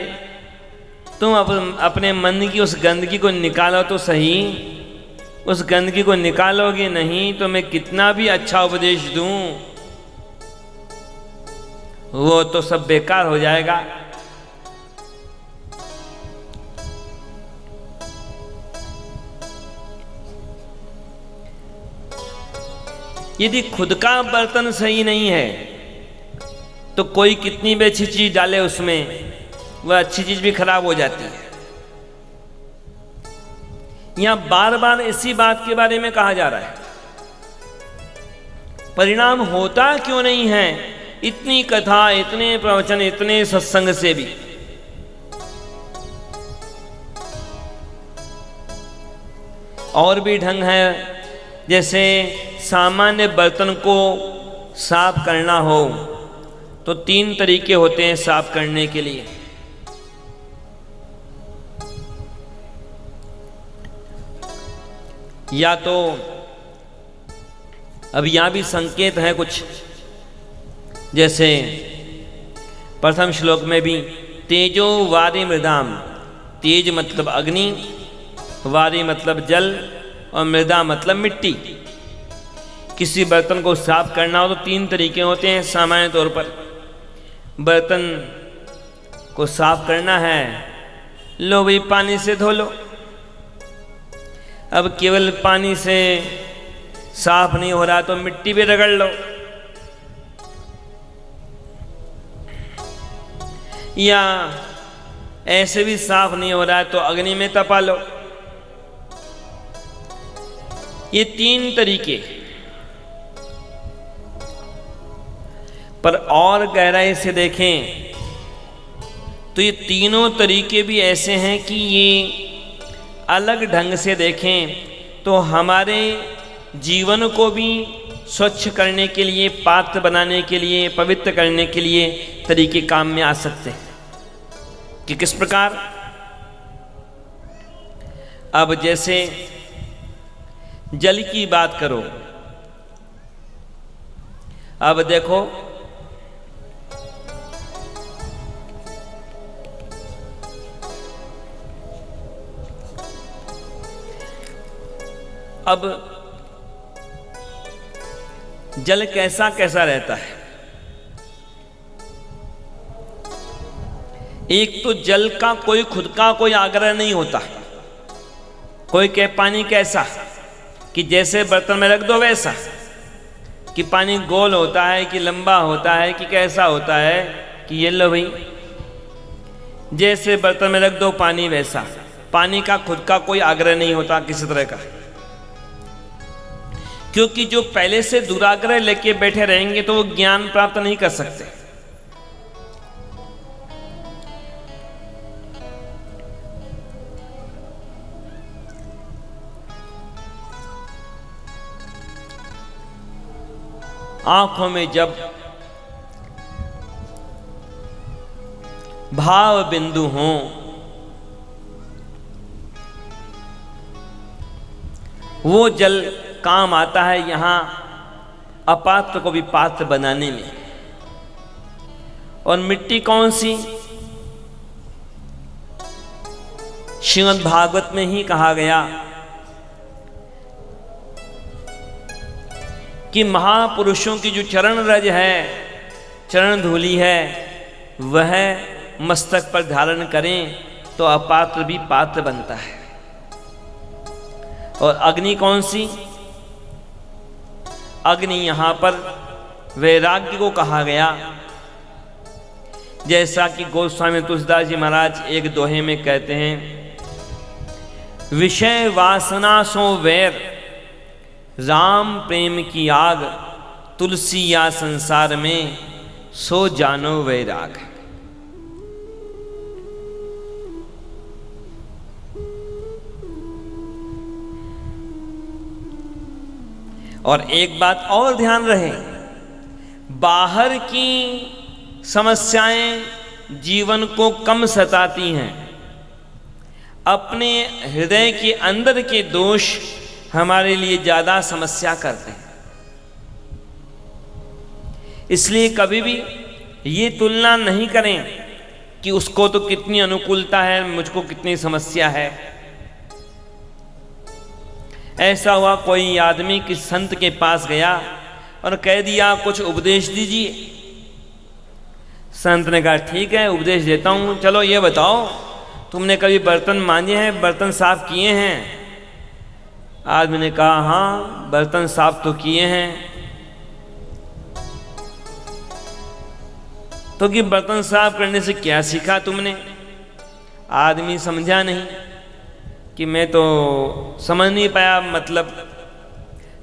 तुम अपने मन की उस गंदगी को निकालो तो सही। उस गंदगी को निकालोगे नहीं तो मैं कितना भी अच्छा उपदेश दूं वो तो सब बेकार हो जाएगा। यदि खुद का बर्तन सही नहीं है तो कोई कितनी भी अच्छी चीज डाले उसमें, वह अच्छी चीज भी खराब हो जाती है। यहां बार बार इसी बात के बारे में कहा जा रहा है। परिणाम होता क्यों नहीं है इतनी कथा, इतने प्रवचन, इतने सत्संग से भी? और भी ढंग है। जैसे सामान्य बर्तन को साफ करना हो तो 3 तरीके होते हैं साफ करने के लिए। या तो अब यहाँ भी संकेत है कुछ, जैसे प्रथम श्लोक में भी तेजो वारी मृदाम, तेज मतलब अग्नि, वारी मतलब जल और मृदा मतलब मिट्टी। किसी बर्तन को साफ करना हो तो 3 तरीके होते हैं सामान्य तौर पर। बर्तन को साफ करना है, लो भाई पानी से धो लो। अब केवल पानी से साफ नहीं हो रहा तो मिट्टी भी रगड़ लो, या ऐसे भी साफ नहीं हो रहा है तो अग्नि में तपा लो। ये 3 तरीके। पर और गहराई से देखें तो ये तीनों तरीके भी ऐसे हैं कि ये अलग ढंग से देखें तो हमारे जीवन को भी स्वच्छ करने के लिए, पात्र बनाने के लिए, पवित्र करने के लिए तरीके काम में आ सकते हैं। कि किस प्रकार? अब जैसे जल की बात करो, अब देखो अब जल कैसा कैसा रहता है। एक तो जल का कोई खुद का कोई आग्रह नहीं होता। कोई कहे पानी कैसा, कि जैसे बर्तन में रख दो वैसा, कि पानी गोल होता है कि लंबा होता है कि कैसा होता है, कि ये लो भाई जैसे बर्तन में रख दो पानी वैसा। पानी का खुद का कोई आग्रह नहीं होता किसी तरह का, क्योंकि जो पहले से दुराग्रह लेके बैठे रहेंगे तो वो ज्ञान प्राप्त नहीं कर सकते। आंखों में जब भाव बिंदु हों वो जल काम आता है यहां अपात्र को भी पात्र बनाने में। और मिट्टी कौन सी? श्रीमद् भागवत में ही कहा गया कि महापुरुषों की जो चरण रज है, चरण धूलि है, वह मस्तक पर धारण करें तो अपात्र भी पात्र बनता है। और अग्नि कौन सी? अग्नि यहां पर वैराग्य को कहा गया, जैसा कि गोस्वामी तुलसीदास जी महाराज एक दोहे में कहते हैं, विषय वासना सो वैर, राम प्रेम की आग, तुलसी या संसार में सो जानो वैराग। और एक बात और ध्यान रहे, बाहर की समस्याएं जीवन को कम सताती हैं, अपने हृदय के अंदर के दोष हमारे लिए ज्यादा समस्या करते हैं। इसलिए कभी भी ये तुलना नहीं करें कि उसको तो कितनी अनुकूलता है, मुझको कितनी समस्या है। ऐसा हुआ कोई आदमी किसी संत के पास गया और कह दिया कुछ उपदेश दीजिए। संत ने कहा ठीक है उपदेश देता हूं, चलो ये बताओ तुमने कभी बर्तन मांजे हैं, बर्तन साफ किए हैं? आदमी ने कहा हाँ बर्तन साफ तो किए हैं। तो कि बर्तन साफ करने से क्या सीखा तुमने? आदमी समझा नहीं कि मैं तो समझ नहीं पाया मतलब।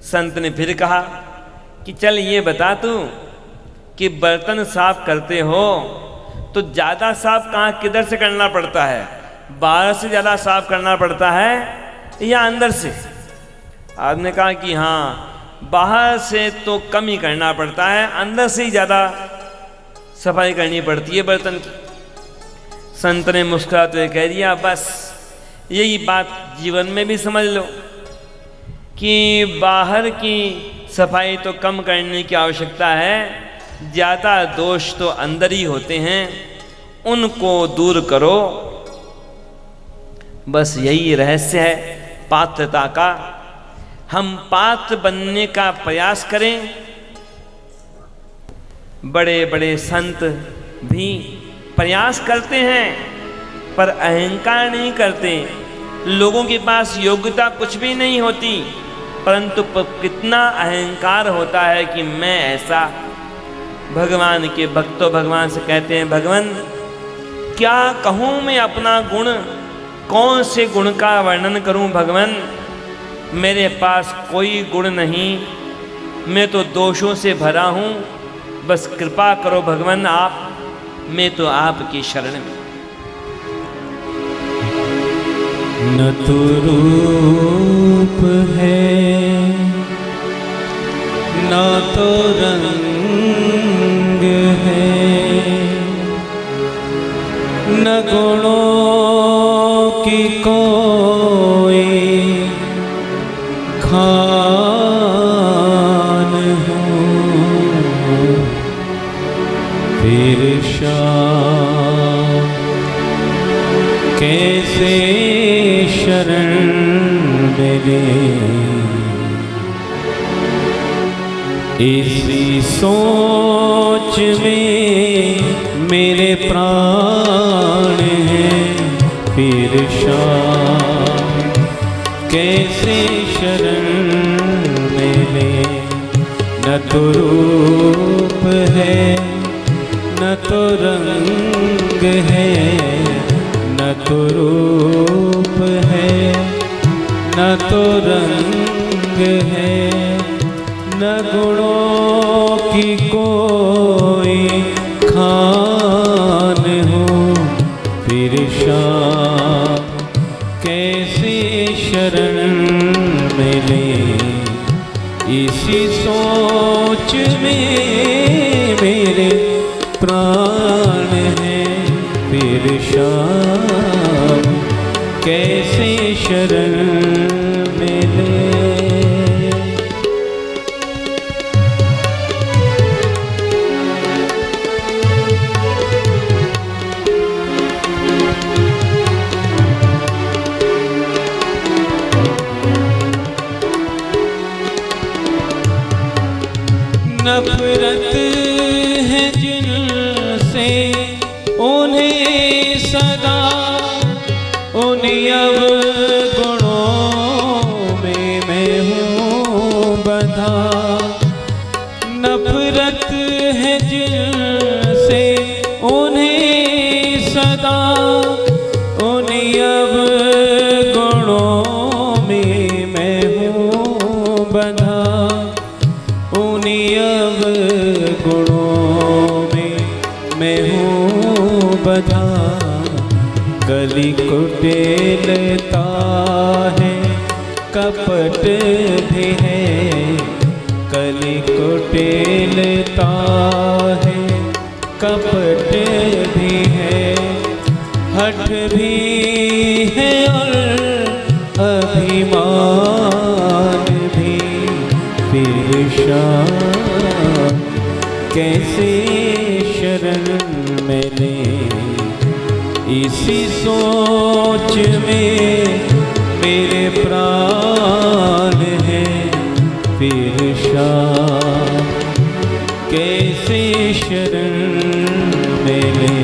संत ने फिर कहा कि चल ये बता तू कि बर्तन साफ करते हो तो ज़्यादा साफ कहाँ किधर से करना पड़ता है? बाहर से ज़्यादा साफ करना पड़ता है या अंदर से? आपने कहा कि हाँ, बाहर से तो कम ही करना पड़ता है, अंदर से ही ज़्यादा सफाई करनी पड़ती है बर्तन की। संत ने मुस्कुराते हुए कह दिया, बस यही बात जीवन में भी समझ लो कि बाहर की सफाई तो कम करने की आवश्यकता है, ज़्यादा दोष तो अंदर ही होते हैं, उनको दूर करो। बस यही रहस्य है पात्रता का। हम पात्र बनने का प्रयास करें। बड़े बड़े संत भी प्रयास करते हैं पर अहंकार नहीं करते। लोगों के पास योग्यता कुछ भी नहीं होती, परंतु कितना अहंकार होता है कि मैं ऐसा। भगवान के भक्तों भगवान से कहते हैं, भगवान क्या कहूँ मैं अपना गुण, कौन से गुण का वर्णन करूं भगवान, मेरे पास कोई गुण नहीं, मैं तो दोषों से भरा हूं, बस कृपा करो भगवान आप, मैं तो आपकी शरण में। न तो रूप है न तो रंग है, न गुणों की कोई खान हो, फिर शाम कैसे शरण मिले। इसी सोच में मेरे प्राण हैं, फिर शाम कैसे शरण मिले। न तो रूप है न तो रंग है, न तो रूप है न तो रंग है, न गुणों की कोई खान हो, फिर शाम कैसे शरण मिले। इसी सोच में मेरे प्राण हैं, फिर शाम कैसे शरण मिले। नफरत है जिनसे उन्हें सदा, उन्हीं अवगुणों में मैं हूँ बंधा। नफरत है जिनसे उन्हें सदा, उन्हीं अवगुणों में मैं हूँ बंधा। उन्हीं अवगुणों में मैं हूँ बंधा। कली कुटिलता है कपट भी है, कली कुटिलता है कपट भी है, हठ भी है और अभिमान भी, फिर शाम कैसे शरण मिले। इसी सोच में मेरे प्राण हैं, फिर शाम कैसे शरण मिले।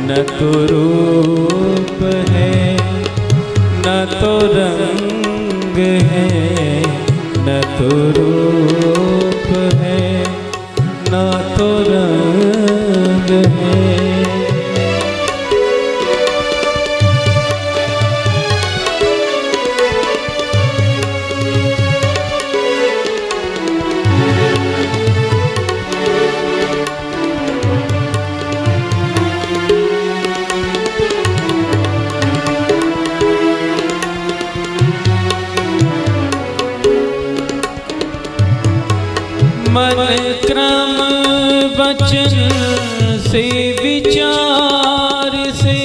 न तो रूप है न तो रंग है, न तो रूप है न तो रंग है। विचार से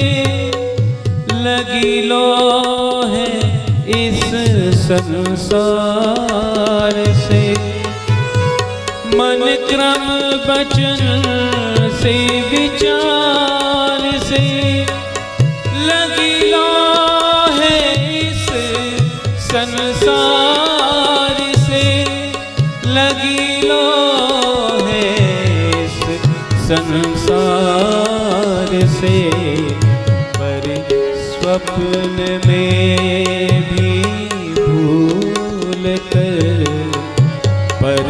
लगी लो है इस संसार से। मन क्रम वचन से विचार से लगी लो है इस संसार से। लगी लो है इस संसार से। पर स्वप्न में भी भूल कर, पर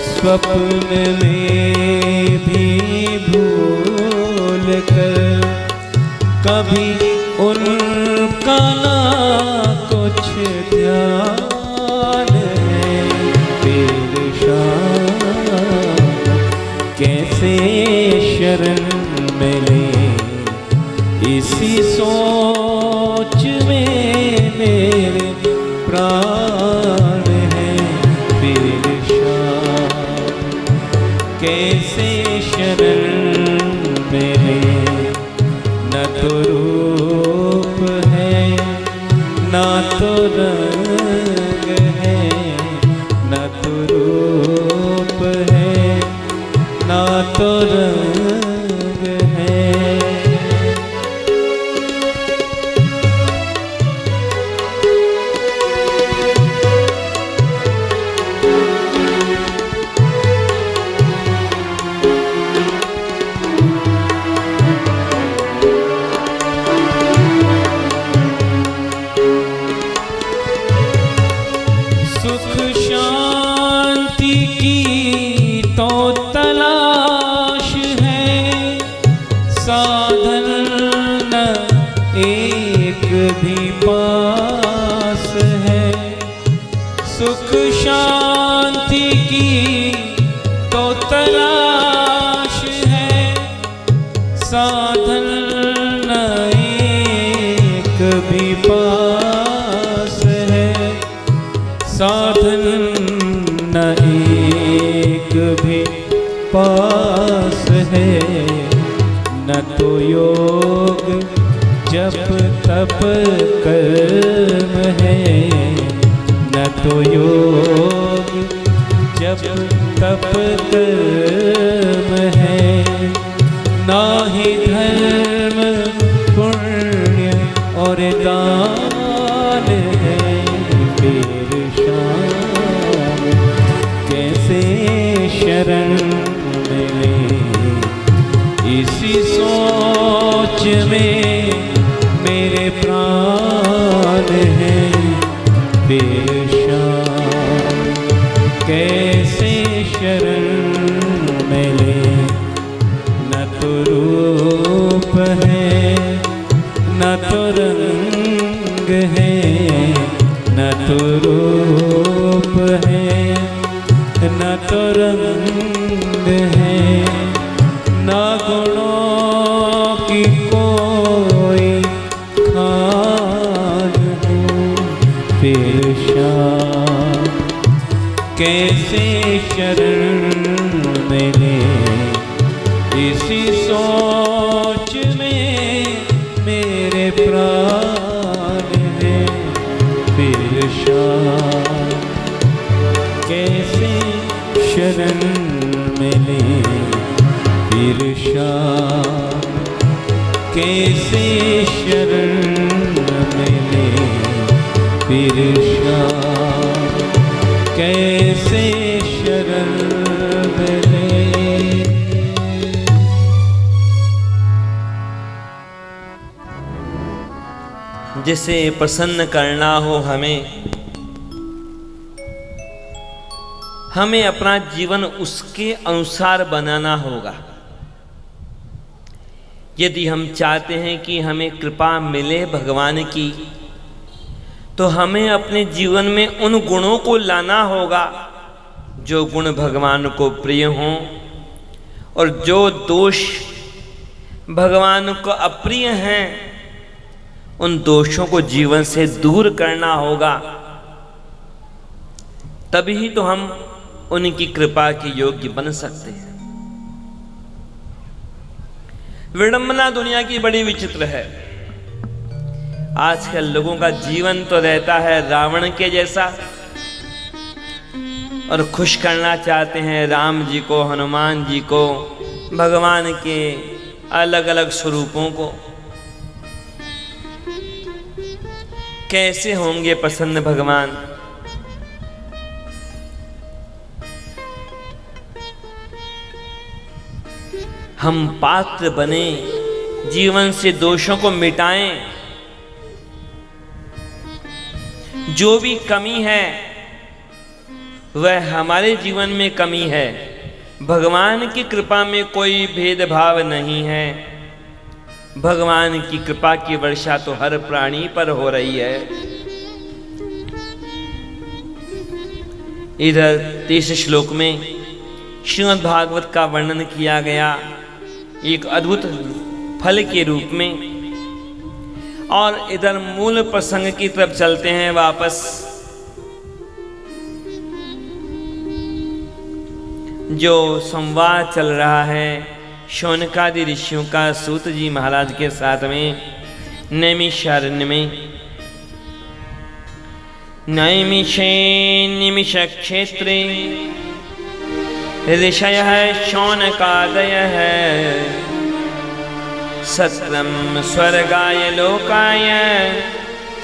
स्वप्न में भी भूल कर कभी उनका ना कुछ ध्यान है। फिर शाम कैसे शरण मिले इसी सोच में मेरे प्राण हैं। फिर शाम कैसे शरण मिले। न तो रूप है न तो रंग है, न तो रूप है न तो रंग है। सुख शांति की तो तलाश है, साधन न एक भी पास है। साधन न एक भी पास है। न तो योग जप तप कर्म है, न तो योग जप तप कर्म है। ना ही धर्म पुण्य और दान है। फिर शाम कैसे शरण मिले इसी सोच में मेरे प्राण हैं। फिर शाम कैसे शरण मिले। न तो रूप है न तो रंग है, न तो रूप है न तो रंग है। न गुणों की कोई खान हो। फिर शाम कैसे शरण मिले इसी सोच में मेरे प्राण हैं। फिर शाम कैसे शरण मिले। फिर शाम कैसे शरण मिले। फिर शाम कैसे शरण मिले। जिसे प्रसन्न करना हो हमें अपना जीवन उसके अनुसार बनाना होगा। यदि हम चाहते हैं कि हमें कृपा मिले भगवान की, तो हमें अपने जीवन में उन गुणों को लाना होगा जो गुण भगवान को प्रिय हों, और जो दोष भगवान को अप्रिय हैं उन दोषों को जीवन से दूर करना होगा। तभी तो हम उनकी कृपा के योग्य बन सकते हैं। विडंबना दुनिया की बड़ी विचित्र है। आजकल लोगों का जीवन तो रहता है रावण के जैसा, और खुश करना चाहते हैं राम जी को, हनुमान जी को, भगवान के अलग अलग स्वरूपों को। कैसे होंगे पसंद भगवान? हम पात्र बने, जीवन से दोषों को मिटाएं। जो भी कमी है वह हमारे जीवन में कमी है। भगवान की कृपा में कोई भेदभाव नहीं है। भगवान की कृपा की वर्षा तो हर प्राणी पर हो रही है। इधर 30 श्लोक में श्रीमद् भागवत का वर्णन किया गया एक अद्भुत फल के रूप में, और इधर मूल प्रसंग की तरफ चलते हैं वापस। जो संवाद चल रहा है शौनकादि ऋषियों का सूत जी महाराज के साथ में नैमिषारण्य में। नैमिषे निमिष क्षेत्रे ऋषयः शौनकादयः सत्रम स्वर्गाय लोकाय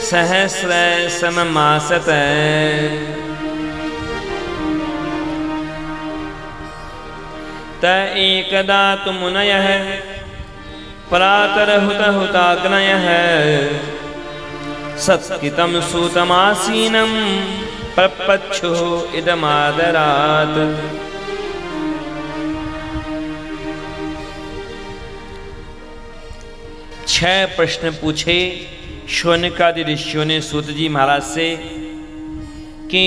सहस्र सममासत। त एकदा तु मुनयः प्रातरहुतहुताग्नयः सत्कृतं सूतमासीनं प्रपच्छुः इदमादरात्। छह प्रश्न पूछे शौनकादि ऋषियों ने सूत जी महाराज से कि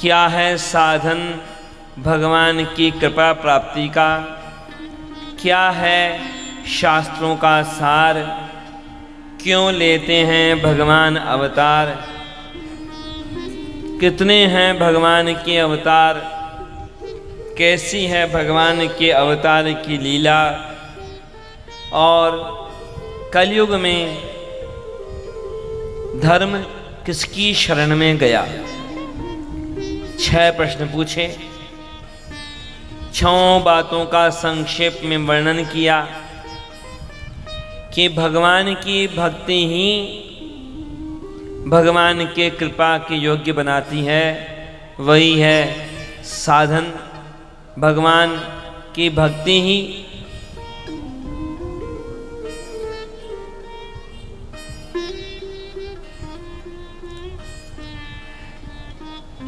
क्या है साधन भगवान की कृपा प्राप्ति का, क्या है शास्त्रों का सार, क्यों लेते हैं भगवान अवतार, कितने हैं भगवान के अवतार, कैसी है भगवान के अवतार की लीला, और कलयुग में धर्म किसकी शरण में गया। 6 प्रश्न पूछे, 6 बातों का संक्षेप में वर्णन किया कि भगवान की भक्ति ही भगवान के कृपा के योग्य बनाती है, वही है साधन। भगवान की भक्ति ही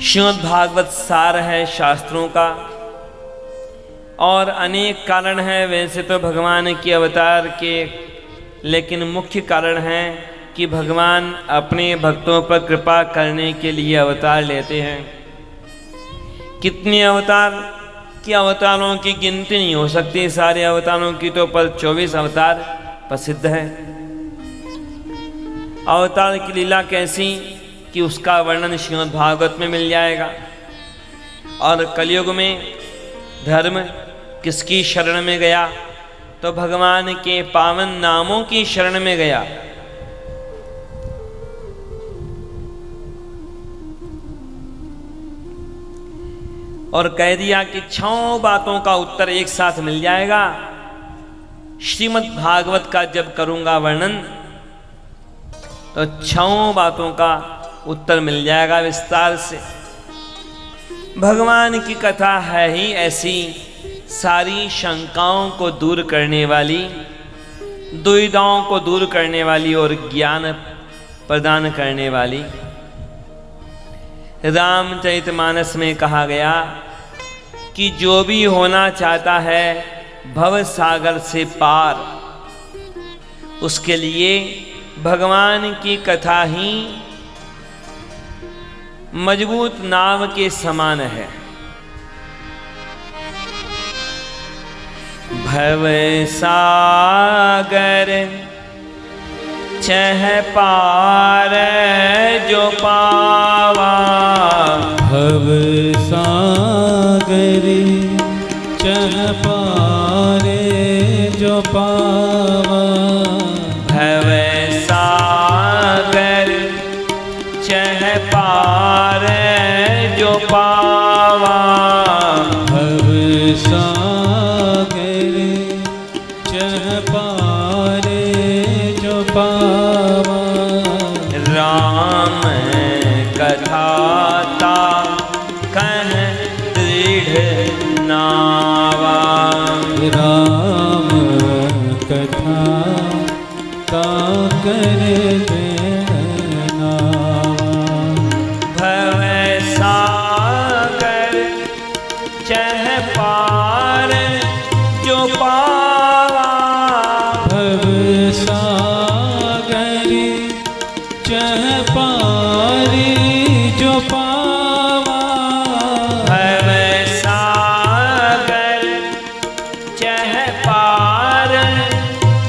श्रीमद् भागवत सार है शास्त्रों का, और अनेक कारण हैं वैसे तो भगवान के अवतार के, लेकिन मुख्य कारण है कि भगवान अपने भक्तों पर कृपा करने के लिए अवतार लेते हैं। कितने अवतार कि अवतारों की गिनती नहीं हो सकती, सारे अवतारों की तो पर 24 अवतार प्रसिद्ध है। अवतार की लीला कैसी कि उसका वर्णन श्रीमद् भागवत में मिल जाएगा। और कलयुग में धर्म किसकी शरण में गया, तो भगवान के पावन नामों की शरण में गया। और कह दिया कि 6 बातों का उत्तर एक साथ मिल जाएगा। श्रीमद् भागवत का जब करूंगा वर्णन तो 6 बातों का उत्तर मिल जाएगा विस्तार से। भगवान की कथा है ही ऐसी, सारी शंकाओं को दूर करने वाली, दुविधाओं को दूर करने वाली और ज्ञान प्रदान करने वाली। रामचरितमानस में कहा गया कि जो भी होना चाहता है भव सागर से पार, उसके लिए भगवान की कथा ही मजबूत नाव के समान है। भव सागर चह पार जो पावा, भव सागर चह पार जो पावा, भव सागर चह पार जो पावा, भव सागर चह पार जो पावा, राम कथाता कह दृढ़ नावा, राम कथा ताकर नावा, भव सागर चह पार जो पावा, भव सागर चह पार जो पावा, भव सागर चह पार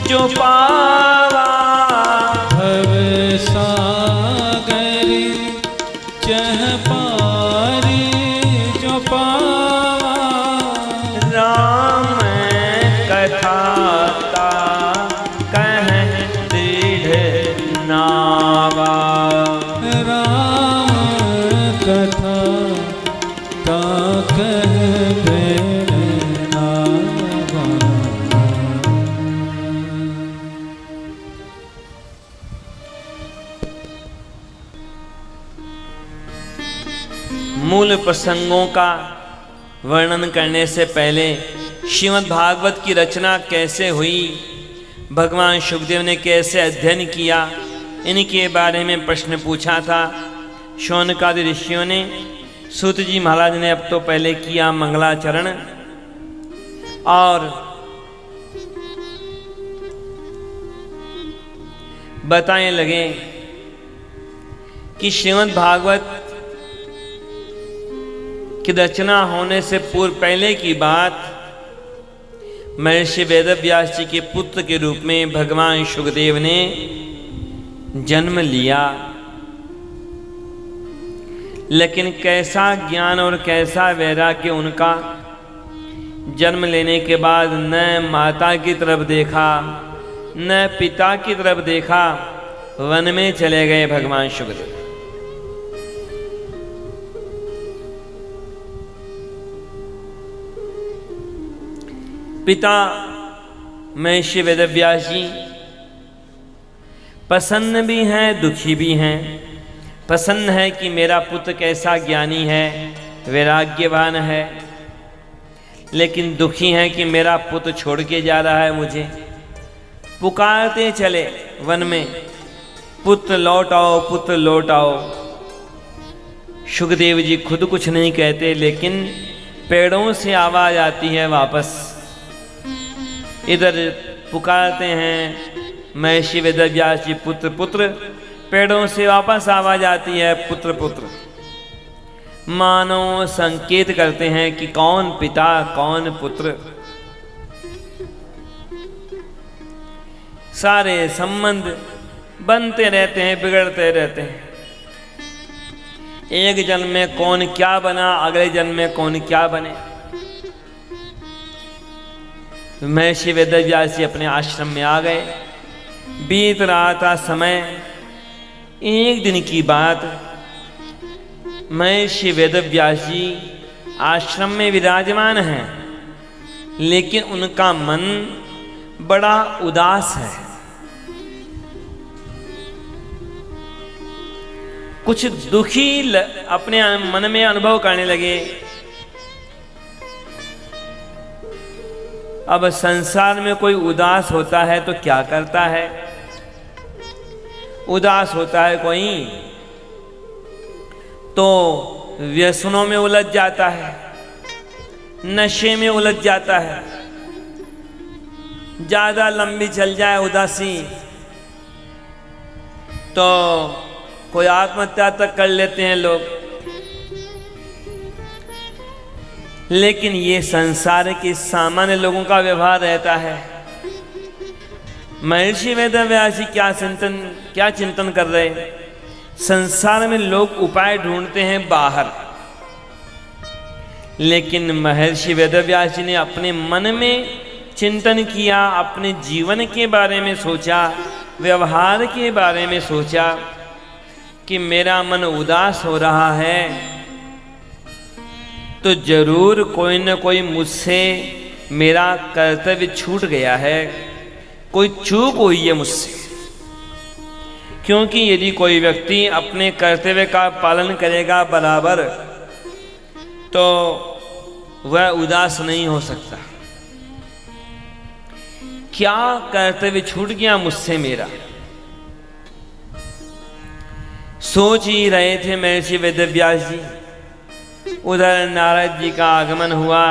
जो पावा, भव सागर चह पार जो पावा, राम कथाता कह दृढ़ नावा, राम कथा ताकह नावा। मूल प्रसंगों का वर्णन करने से पहले श्रीमद् भागवत की रचना कैसे हुई, भगवान शुकदेव ने कैसे अध्ययन किया, इनके बारे में प्रश्न पूछा था। शौनकादि ऋषियों ने, सूत जी महाराज ने अब तो पहले किया मंगलाचरण और बताने लगे कि श्रीमद् भागवत की रचना होने से पूर्व पहले की बात, महर्षि वेदव्यास जी के पुत्र के रूप में भगवान शुकदेव ने जन्म लिया, लेकिन कैसा ज्ञान और कैसा वैराग्य उनका। जन्म लेने के बाद न माता की तरफ देखा न पिता की तरफ देखा, वन में चले गए भगवान शुकदेव। पिता महर्षि वेदव्यास जी प्रसन्न भी हैं दुखी भी हैं। प्रसन्न है कि मेरा पुत्र कैसा ज्ञानी है, वैराग्यवान है, लेकिन दुखी है कि मेरा पुत्र छोड़ के जा रहा है मुझे। पुकारते चले वन में, पुत्र लौट आओ, पुत्र लौट आओ। शुकदेव जी खुद कुछ नहीं कहते, लेकिन पेड़ों से आवाज आती है वापस। इधर पुकारते हैं महर्षि वेदव्यास जी, पुत्र पुत्र, पेड़ों से वापस आवाज आती है पुत्र पुत्र। मानो संकेत करते हैं कि कौन पिता कौन पुत्र। सारे संबंध बनते रहते हैं, बिगड़ते रहते हैं। एक जन्म में कौन क्या बना, अगले जन्म में कौन क्या बने। महर्षि वेदव्यास जी अपने आश्रम में आ गए। बीत रहा था समय। एक दिन की बात, महर्षि वेदव्यास जी आश्रम में विराजमान हैं, लेकिन उनका मन बड़ा उदास है। कुछ दुखी अपने मन में अनुभव करने लगे। अब संसार में कोई उदास होता है तो क्या करता है? उदास होता है कोई तो व्यसनों में उलझ जाता है, नशे में उलझ जाता है। ज्यादा लंबी चल जाए उदासी तो कोई आत्महत्या तक कर लेते हैं लोग। लेकिन ये संसार के सामान्य लोगों का व्यवहार रहता है। महर्षि वेदव्यास जी क्या चिंतन कर रहे हैं? संसार में लोग उपाय ढूंढते हैं बाहर, लेकिन महर्षि वेदव्यास जी ने अपने मन में चिंतन किया, अपने जीवन के बारे में सोचा, व्यवहार के बारे में सोचा कि मेरा मन उदास हो रहा है, तो जरूर कोई न कोई मुझसे मेरा कर्तव्य छूट गया है, कोई चूक हुई है मुझसे। क्योंकि यदि कोई व्यक्ति अपने कर्तव्य का पालन करेगा बराबर, तो वह उदास नहीं हो सकता। क्या कर्तव्य छूट गया मुझसे मेरा? सोच ही रहे थे महर्षि वेदव्यास जी। उधर नारद जी का आगमन हुआ,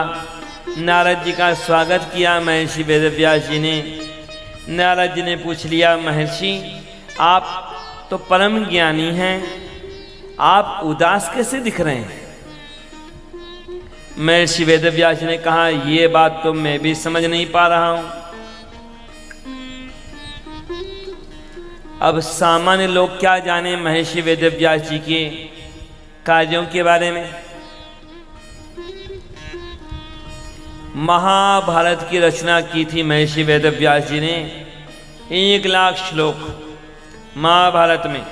नारद जी का स्वागत किया महर्षि वेदव्यास जी ने। नारद जी ने पूछ लिया, महर्षि आप तो परम ज्ञानी हैं, आप उदास कैसे दिख रहे हैं? महर्षि वेदव्यास जी ने कहा, ये बात तो मैं भी समझ नहीं पा रहा हूं। अब सामान्य लोग क्या जाने महर्षि वेदव्यास जी के कार्यों के बारे में। महाभारत की रचना की थी महर्षि वेदव्यास जी ने। 1 लाख श्लोक महाभारत में,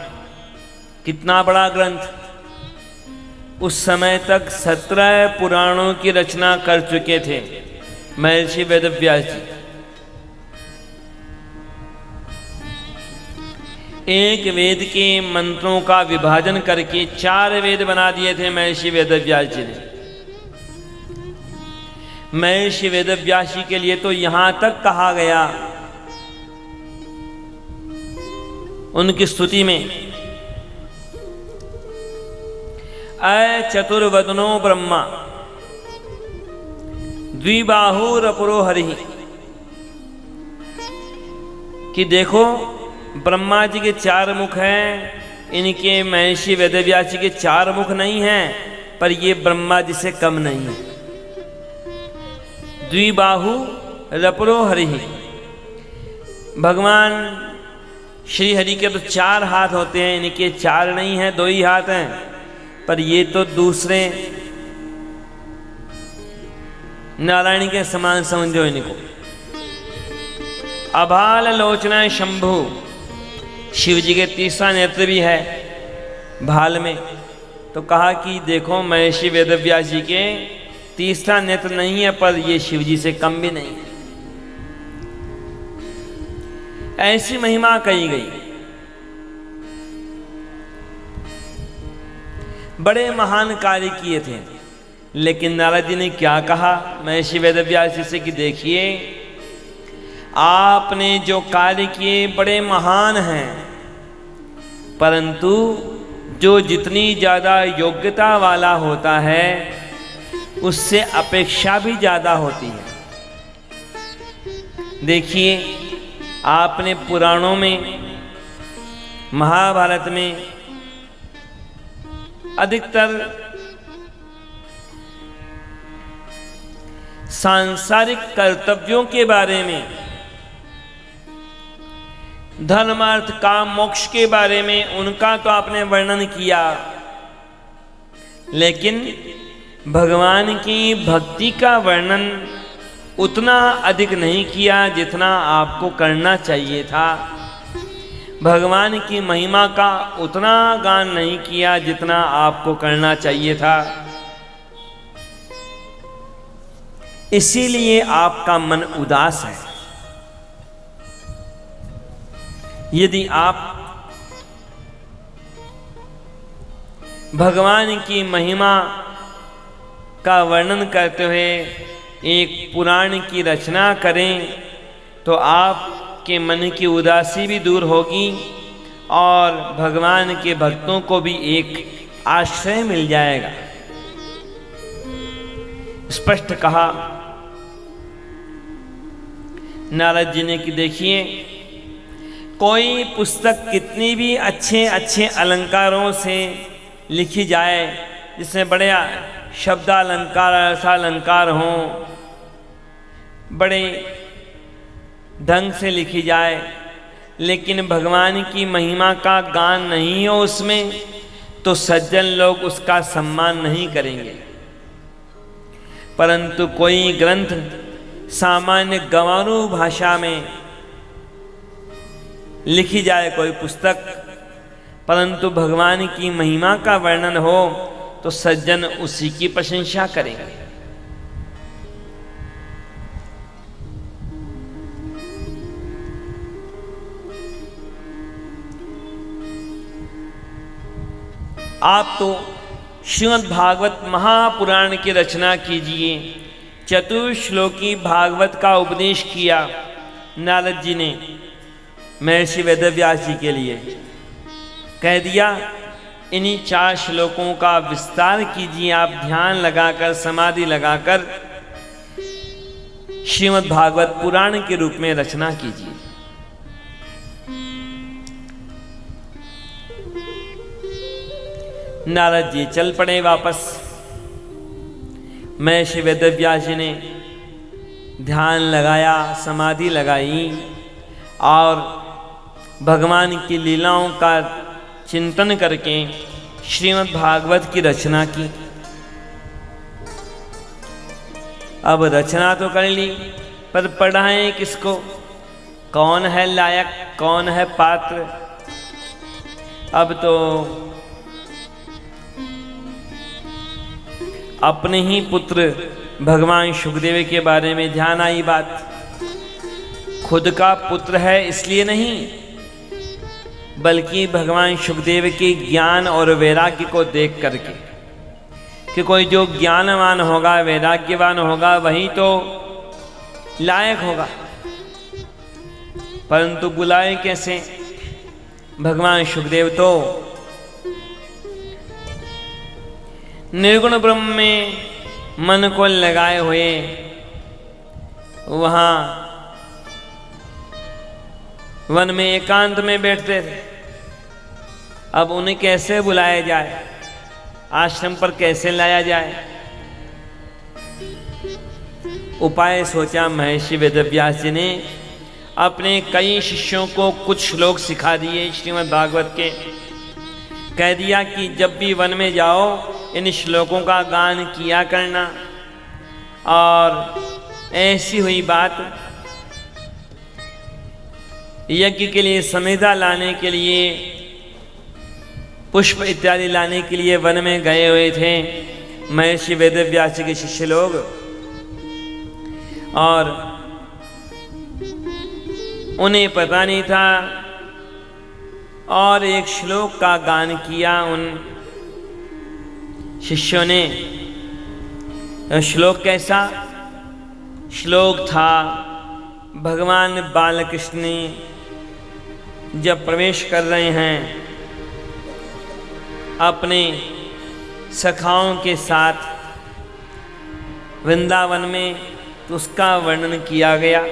कितना बड़ा ग्रंथ। उस समय तक 17 पुराणों की रचना कर चुके थे महर्षि वेदव्यास जी। एक वेद के मंत्रों का विभाजन करके 4 वेद बना दिए थे महर्षि वेदव्यास जी ने। महर्षि वेदव्यास जी के लिए तो यहां तक कहा गया उनकी स्तुति में, अचतुर्वदनो ब्रह्मा द्विबाहुरपुरो हरिः, कि देखो ब्रह्मा जी के 4 मुख हैं, इनके महर्षि वेदव्यास जी के 4 मुख नहीं हैं, पर ये ब्रह्मा जी से कम नहीं है। द्विबाहु रपरो हरिः, भगवान श्री हरि के तो 4 हाथ होते हैं, इनके 4 नहीं हैं, 2 ही हाथ हैं, पर ये तो दूसरे नारायण के समान समझो इनको। अभाल लोचना शंभु, शिव जी के 3रा नेत्र भी है भाल में। तो कहा कि देखो महर्षि वेदव्यास जी के 3रा नेत्र नहीं है, पर ये शिव जी से कम भी नहीं है। ऐसी महिमा कही गई। बड़े महान कार्य किए थे, लेकिन नारद जी ने क्या कहा महर्षि वेदव्यास जी से कि देखिए आपने जो कार्य किए बड़े महान हैं, परंतु जो जितनी ज़्यादा योग्यता वाला होता है उससे अपेक्षा भी ज़्यादा होती है। देखिए आपने पुराणों में, महाभारत में अधिकतर सांसारिक कर्तव्यों के बारे में, धर्म अर्थ काम मोक्ष के बारे में उनका तो आपने वर्णन किया, लेकिन भगवान की भक्ति का वर्णन उतना अधिक नहीं किया जितना आपको करना चाहिए था। भगवान की महिमा का उतना गान नहीं किया जितना आपको करना चाहिए था। इसीलिए आपका मन उदास है। यदि आप भगवान की महिमा का वर्णन करते हुए एक पुराण की रचना करें तो आपके मन की उदासी भी दूर होगी और भगवान के भक्तों को भी एक आश्रय मिल जाएगा। स्पष्ट कहा नारद जी ने कि देखिए कोई पुस्तक कितनी भी अच्छे अच्छे अलंकारों से लिखी जाए, जिसमें बड़े शब्दालंकार अर्थालंकार हों, बड़े ढंग से लिखी जाए, लेकिन भगवान की महिमा का गान नहीं हो उसमें, तो सज्जन लोग उसका सम्मान नहीं करेंगे। परंतु कोई ग्रंथ सामान्य गंवारू भाषा में लिखी जाए कोई पुस्तक, परंतु भगवान की महिमा का वर्णन हो तो सज्जन उसी की प्रशंसा करेंगे। आप तो श्रीमद् भागवत महापुराण की रचना कीजिए। चतुर्श्लोकी भागवत का उपदेश किया नारद जी ने महर्षि वेदव्यास जी के लिए। कह दिया इन्हीं 4 श्लोकों का विस्तार कीजिए, आप ध्यान लगाकर, समाधि लगाकर श्रीमद् भागवत पुराण के रूप में रचना कीजिए। नारद जी चल पड़े वापस। महर्षि वेदव्यास जी ने ध्यान लगाया, समाधि लगाई और भगवान की लीलाओं का चिंतन करके श्रीमद् भागवत की रचना की। अब रचना तो कर ली, पर पढ़ाएं किसको? कौन है लायक, कौन है पात्र? अब तो अपने ही पुत्र भगवान सुखदेव के बारे में ध्यान आई बात। खुद का पुत्र है इसलिए नहीं, बल्कि भगवान सुखदेव के ज्ञान और वैराग्य को देख करके कि कोई जो ज्ञानवान होगा, वैराग्यवान होगा, वही तो लायक होगा। परंतु बुलाए कैसे? भगवान सुखदेव तो निर्गुण ब्रह्म में मन को लगाए हुए वहाँ वन में एकांत में बैठते थे। अब उन्हें कैसे बुलाया जाए, आश्रम पर कैसे लाया जाए? उपाय सोचा महर्षि वेदव्यास जी ने। अपने कई शिष्यों को कुछ श्लोक सिखा दिए श्रीमद् भागवत के। कह दिया कि जब भी वन में जाओ इन श्लोकों का गान किया करना। और ऐसी हुई बात, यज्ञ के लिए समिधा लाने के लिए, पुष्प इत्यादि लाने के लिए वन में गए हुए थे महर्षि वेदव्यास जी के शिष्य लोग। और उन्हें पता नहीं था और एक श्लोक का गान किया उन शिष्यों ने। श्लोक कैसा? श्लोक था भगवान बालकृष्ण जब प्रवेश कर रहे हैं अपने सखाओं के साथ वृंदावन में, तो उसका वर्णन किया गया।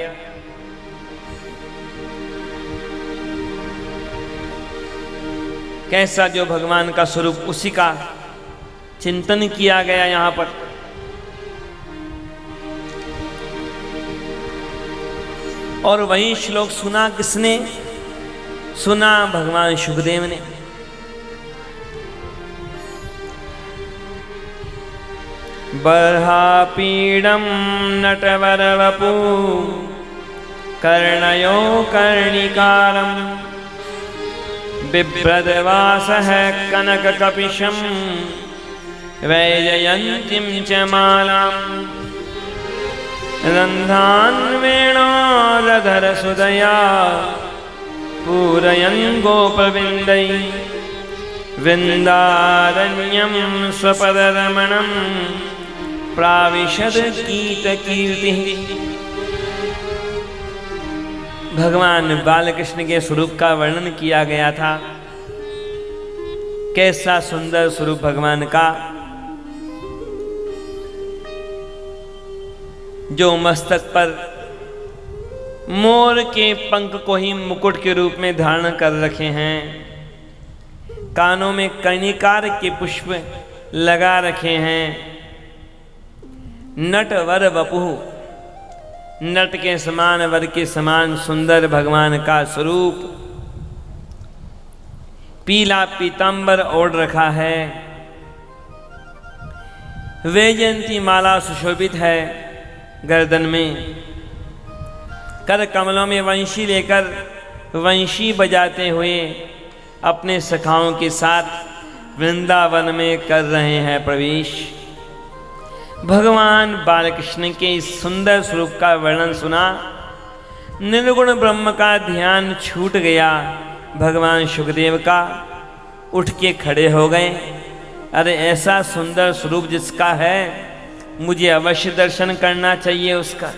कैसा जो भगवान का स्वरूप, उसी का चिंतन किया गया यहाँ पर। और वही श्लोक सुना किसने? सुना भगवान सुखदेव ने। बर्हापीडं नटवरवपु कर्णयो कर्णिकारं बिभ्रदवासः कनककपिशं वैजयन्तीं च मालां रन्ध्रान्वेणोरधरसुदया पूरयन् गोपविन्दै वृन्दारण्यं स्वपदरमणं प्राविशद गीतकीर्तिः। भगवान बालकृष्ण के स्वरूप का वर्णन किया गया था। कैसा सुंदर स्वरूप भगवान का, जो मस्तक पर मोर के पंख को ही मुकुट के रूप में धारण कर रखे हैं, कानों में कर्णिकार के पुष्प लगा रखे हैं। नट वर वपुः, नट के समान, वर के समान सुंदर भगवान का स्वरूप। पीला पीतांबर ओढ़ रखा है, वैजयंती माला सुशोभित है, गर्दन में, कर कमलों में वंशी लेकर वंशी बजाते हुए अपने सखाओं के साथ वृंदावन में कर रहे हैं प्रवेश। भगवान बालकृष्ण के इस सुंदर स्वरूप का वर्णन सुना, निर्गुण ब्रह्म का ध्यान छूट गया। भगवान सुखदेव का उठ के खड़े हो गए। अरे ऐसा सुंदर स्वरूप जिसका है, मुझे अवश्य दर्शन करना चाहिए उसका।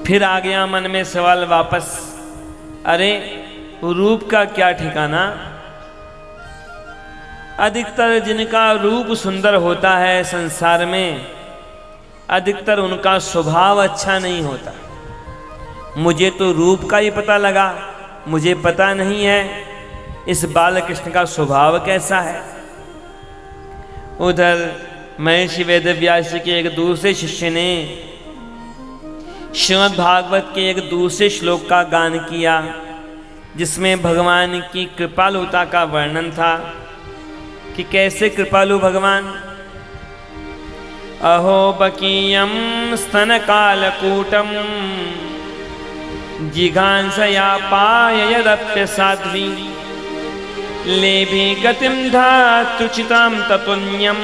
फिर आ गया मन में सवाल वापस, अरे रूप का क्या ठिकाना। अधिकतर जिनका रूप सुंदर होता है संसार में, अधिकतर उनका स्वभाव अच्छा नहीं होता। मुझे तो रूप का ही पता लगा, मुझे पता नहीं है इस बालकृष्ण का स्वभाव कैसा है। उधर महर्षि वेदव्यास के एक दूसरे शिष्य ने श्रीमद् भागवत के एक दूसरे श्लोक का गान किया, जिसमें भगवान की कृपालुता का वर्णन था कि कैसे कृपालु भगवान। अहो बकीयम स्तन कालकूटम जिघांसया पाययदप्य साध्वी लेभि गतिम धातुचिताम ततुल्यम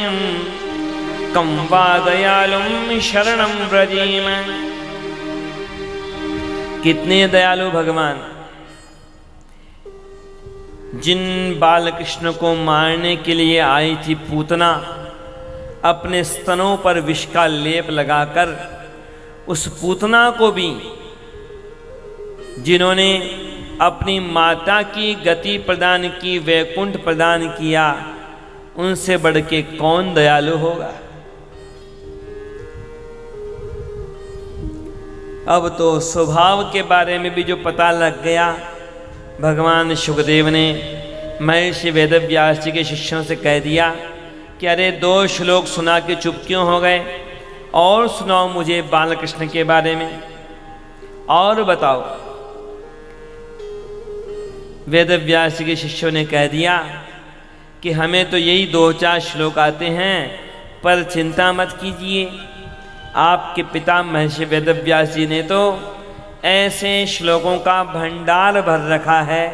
कं वा दयालुम शरणं व्रजेम। कितने दयालु भगवान। जिन बालकृष्ण को मारने के लिए आई थी पूतना, अपने स्तनों पर विष का लेप लगाकर उस पूतना को भी, जिन्होंने अपनी माता की गति प्रदान की, वैकुंठ प्रदान किया, उनसे बढ़ के कौन दयालु होगा। अब तो स्वभाव के बारे में भी जो पता लग गया, भगवान सुखदेव ने महर्षि वेदव्यास जी के शिष्यों से कह दिया कि अरे 2 श्लोक सुना के चुप क्यों हो गए, और सुनाओ मुझे बालकृष्ण के बारे में, और बताओ। वेदव्यास जी के शिष्यों ने कह दिया कि हमें तो यही 2-4 श्लोक आते हैं, पर चिंता मत कीजिए, आपके पिता महर्षि वेदव्यास जी ने तो ऐसे श्लोकों का भंडार भर रखा है।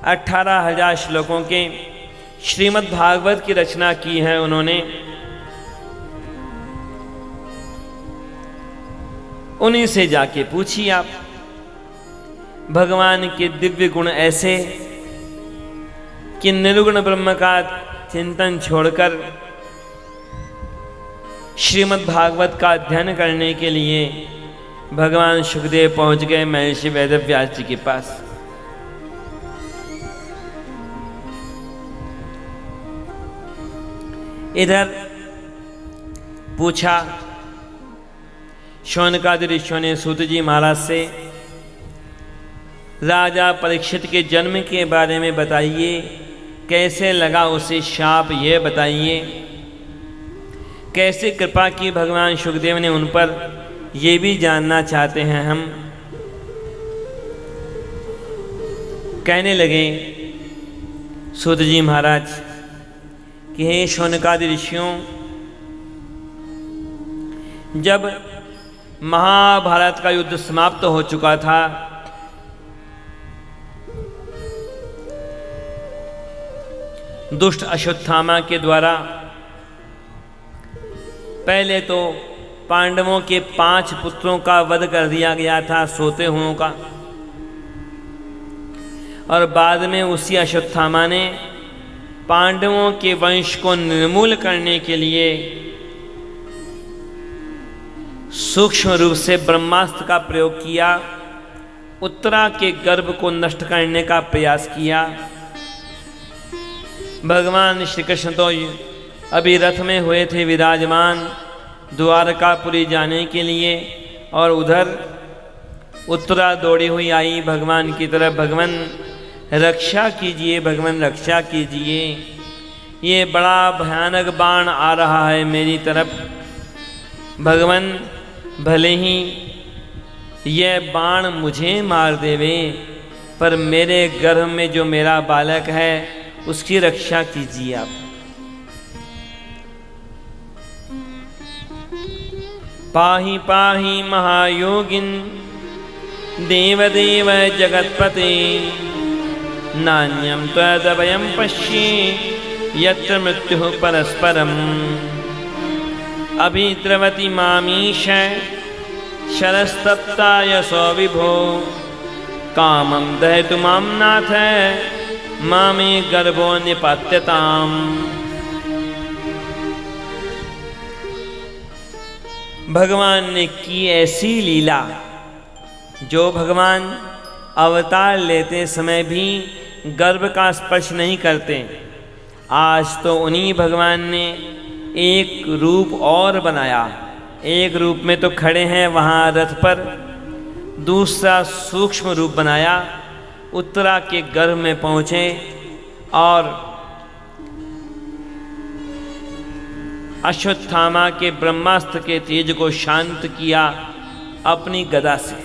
18,000 श्लोकों के श्रीमद् भागवत की रचना की है उन्होंने। उन्हीं से जाके पूछिए आप। भगवान के दिव्य गुण ऐसे कि निर्गुण ब्रह्म का चिंतन छोड़कर श्रीमद् भागवत का अध्ययन करने के लिए भगवान सुखदेव पहुंच गए महर्षि वेदव्यास जी के पास। इधर पूछा शौनकादि ऋषियों ने सूत जी महाराज से, राजा परीक्षित के जन्म के बारे में बताइए, कैसे लगा उसे शाप, ये बताइए। कैसे कृपा की भगवान सुखदेव ने उन पर, ये भी जानना चाहते हैं हम। कहने लगे सूत जी महाराज कि हे शौनकादि ऋषियों, जब महाभारत का युद्ध समाप्त हो चुका था, दुष्ट अश्वत्थामा के द्वारा पहले तो पांडवों के 5 पुत्रों का वध कर दिया गया था, सोते हुओं का, और बाद में उसी अश्वत्थामा ने पांडवों के वंश को निर्मूल करने के लिए सूक्ष्म रूप से ब्रह्मास्त्र का प्रयोग किया, उत्तरा के गर्भ को नष्ट करने का प्रयास किया। भगवान श्री कृष्ण तो अभी रथ में हुए थे विराजमान द्वारकापुरी जाने के लिए, और उधर उत्तरा दौड़ी हुई आई भगवान की तरफ, भगवान रक्षा कीजिए, भगवान रक्षा कीजिए, ये बड़ा भयानक बाण आ रहा है मेरी तरफ, भगवान भले ही यह बाण मुझे मार देवे, पर मेरे गर्भ में जो मेरा बालक है उसकी रक्षा कीजिए आप। पाहि पाहि महायोगिन देवदेव जगत्पते नान्यं त्वदभयं पश्ये यत्र मृत्युः परस्परम् अभिद्रवति मामीश शरस्तप्तायसो विभो कामं दहतु मां नाथ मामे गर्भो निपात्यताम्। भगवान ने की ऐसी लीला जो भगवान अवतार लेते समय भी गर्भ का स्पर्श नहीं करते। आज तो उन्हीं भगवान ने एक रूप और बनाया। एक रूप में तो खड़े हैं वहाँ रथ पर, दूसरा सूक्ष्म रूप बनाया, उत्तरा के गर्भ में पहुँचे और अश्वत्थामा के ब्रह्मास्त्र के तेज को शांत किया अपनी गदा से।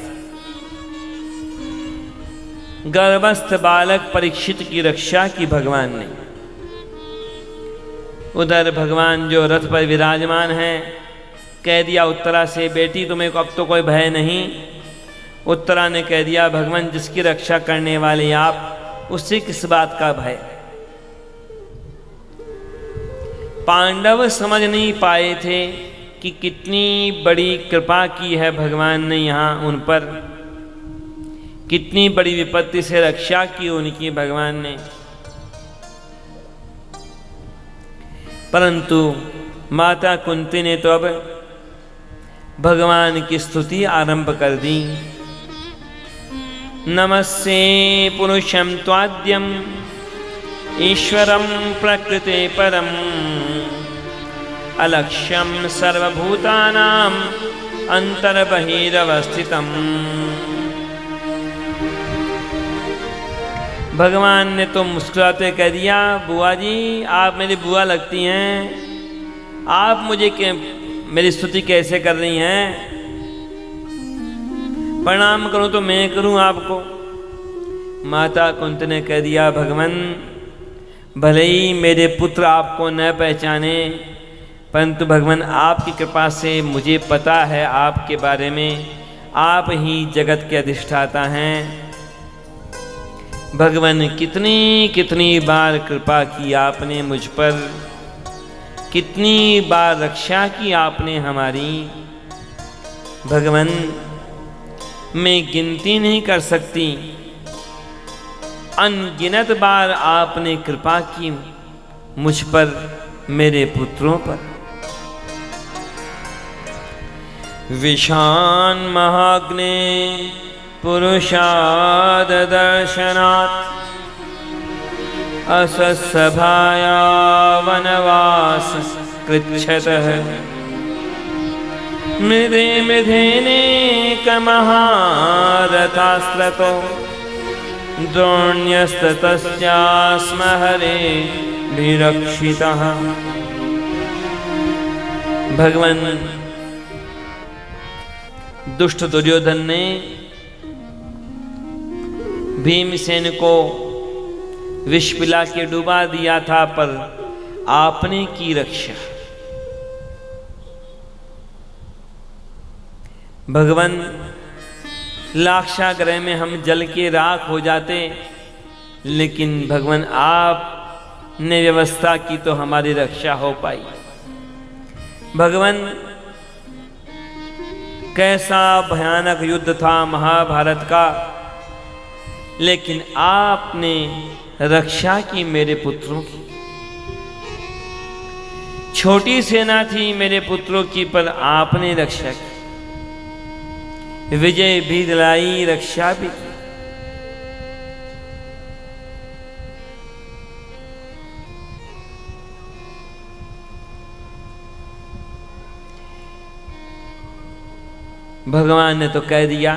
गर्भस्थ बालक परीक्षित की रक्षा की भगवान ने। उधर भगवान जो रथ पर विराजमान हैं, कह दिया उत्तरा से, बेटी तुम्हें अब तो कोई भय नहीं। उत्तरा ने कह दिया, भगवान जिसकी रक्षा करने वाले आप, उससे किस बात का भय। पांडव समझ नहीं पाए थे कि कितनी बड़ी कृपा की है भगवान ने यहाँ उन पर, कितनी बड़ी विपत्ति से रक्षा की उनकी भगवान ने। परंतु माता कुंती ने तो अब भगवान की स्तुति आरंभ कर दी। नमस्ते पुरुषं त्वाद्यम ईश्वरं प्रकृते परम अलक्ष्यं सर्वभूतानां अंतर्बहिरवस्थितम्। भगवान ने तो मुस्कुराते कह दिया, बुआ जी आप मेरी बुआ लगती हैं, आप मुझे मेरी स्तुति कैसे कर रही हैं? प्रणाम करूं तो मैं करूं आपको? माता कुंती ने कह दिया, भगवान भले ही मेरे पुत्र आपको न पहचाने, परंतु भगवान आपकी कृपा से मुझे पता है आपके बारे में, आप ही जगत के अधिष्ठाता हैं। भगवान कितनी कितनी बार कृपा की आपने मुझ पर, कितनी बार रक्षा की आपने हमारी। भगवान मैं गिनती नहीं कर सकती, अनगिनत बार आपने कृपा की मुझ पर, मेरे पुत्रों पर। विशान महाग्ने पुरुषाद दर्शनात् असत्सभाया वनवास कृच्छतः मृधे मृधेने कमहारथास्त्रतो द्रोण्यस्ततस्यास्म हरे विरक्षितः। भगवान दुष्ट दुर्योधन ने भीमसेन को विष पिला के डुबा दिया था, पर आपने की रक्षा। भगवान लाक्षागृह में हम जल के राख हो जाते, लेकिन भगवान आपने व्यवस्था की तो हमारी रक्षा हो पाई। भगवान कैसा भयानक युद्ध था महाभारत का, लेकिन आपने रक्षा की मेरे पुत्रों की। छोटी सेना थी मेरे पुत्रों की, पर आपने रक्षा की, विजय भी दिलाई, रक्षा भी की। भगवान ने तो कह दिया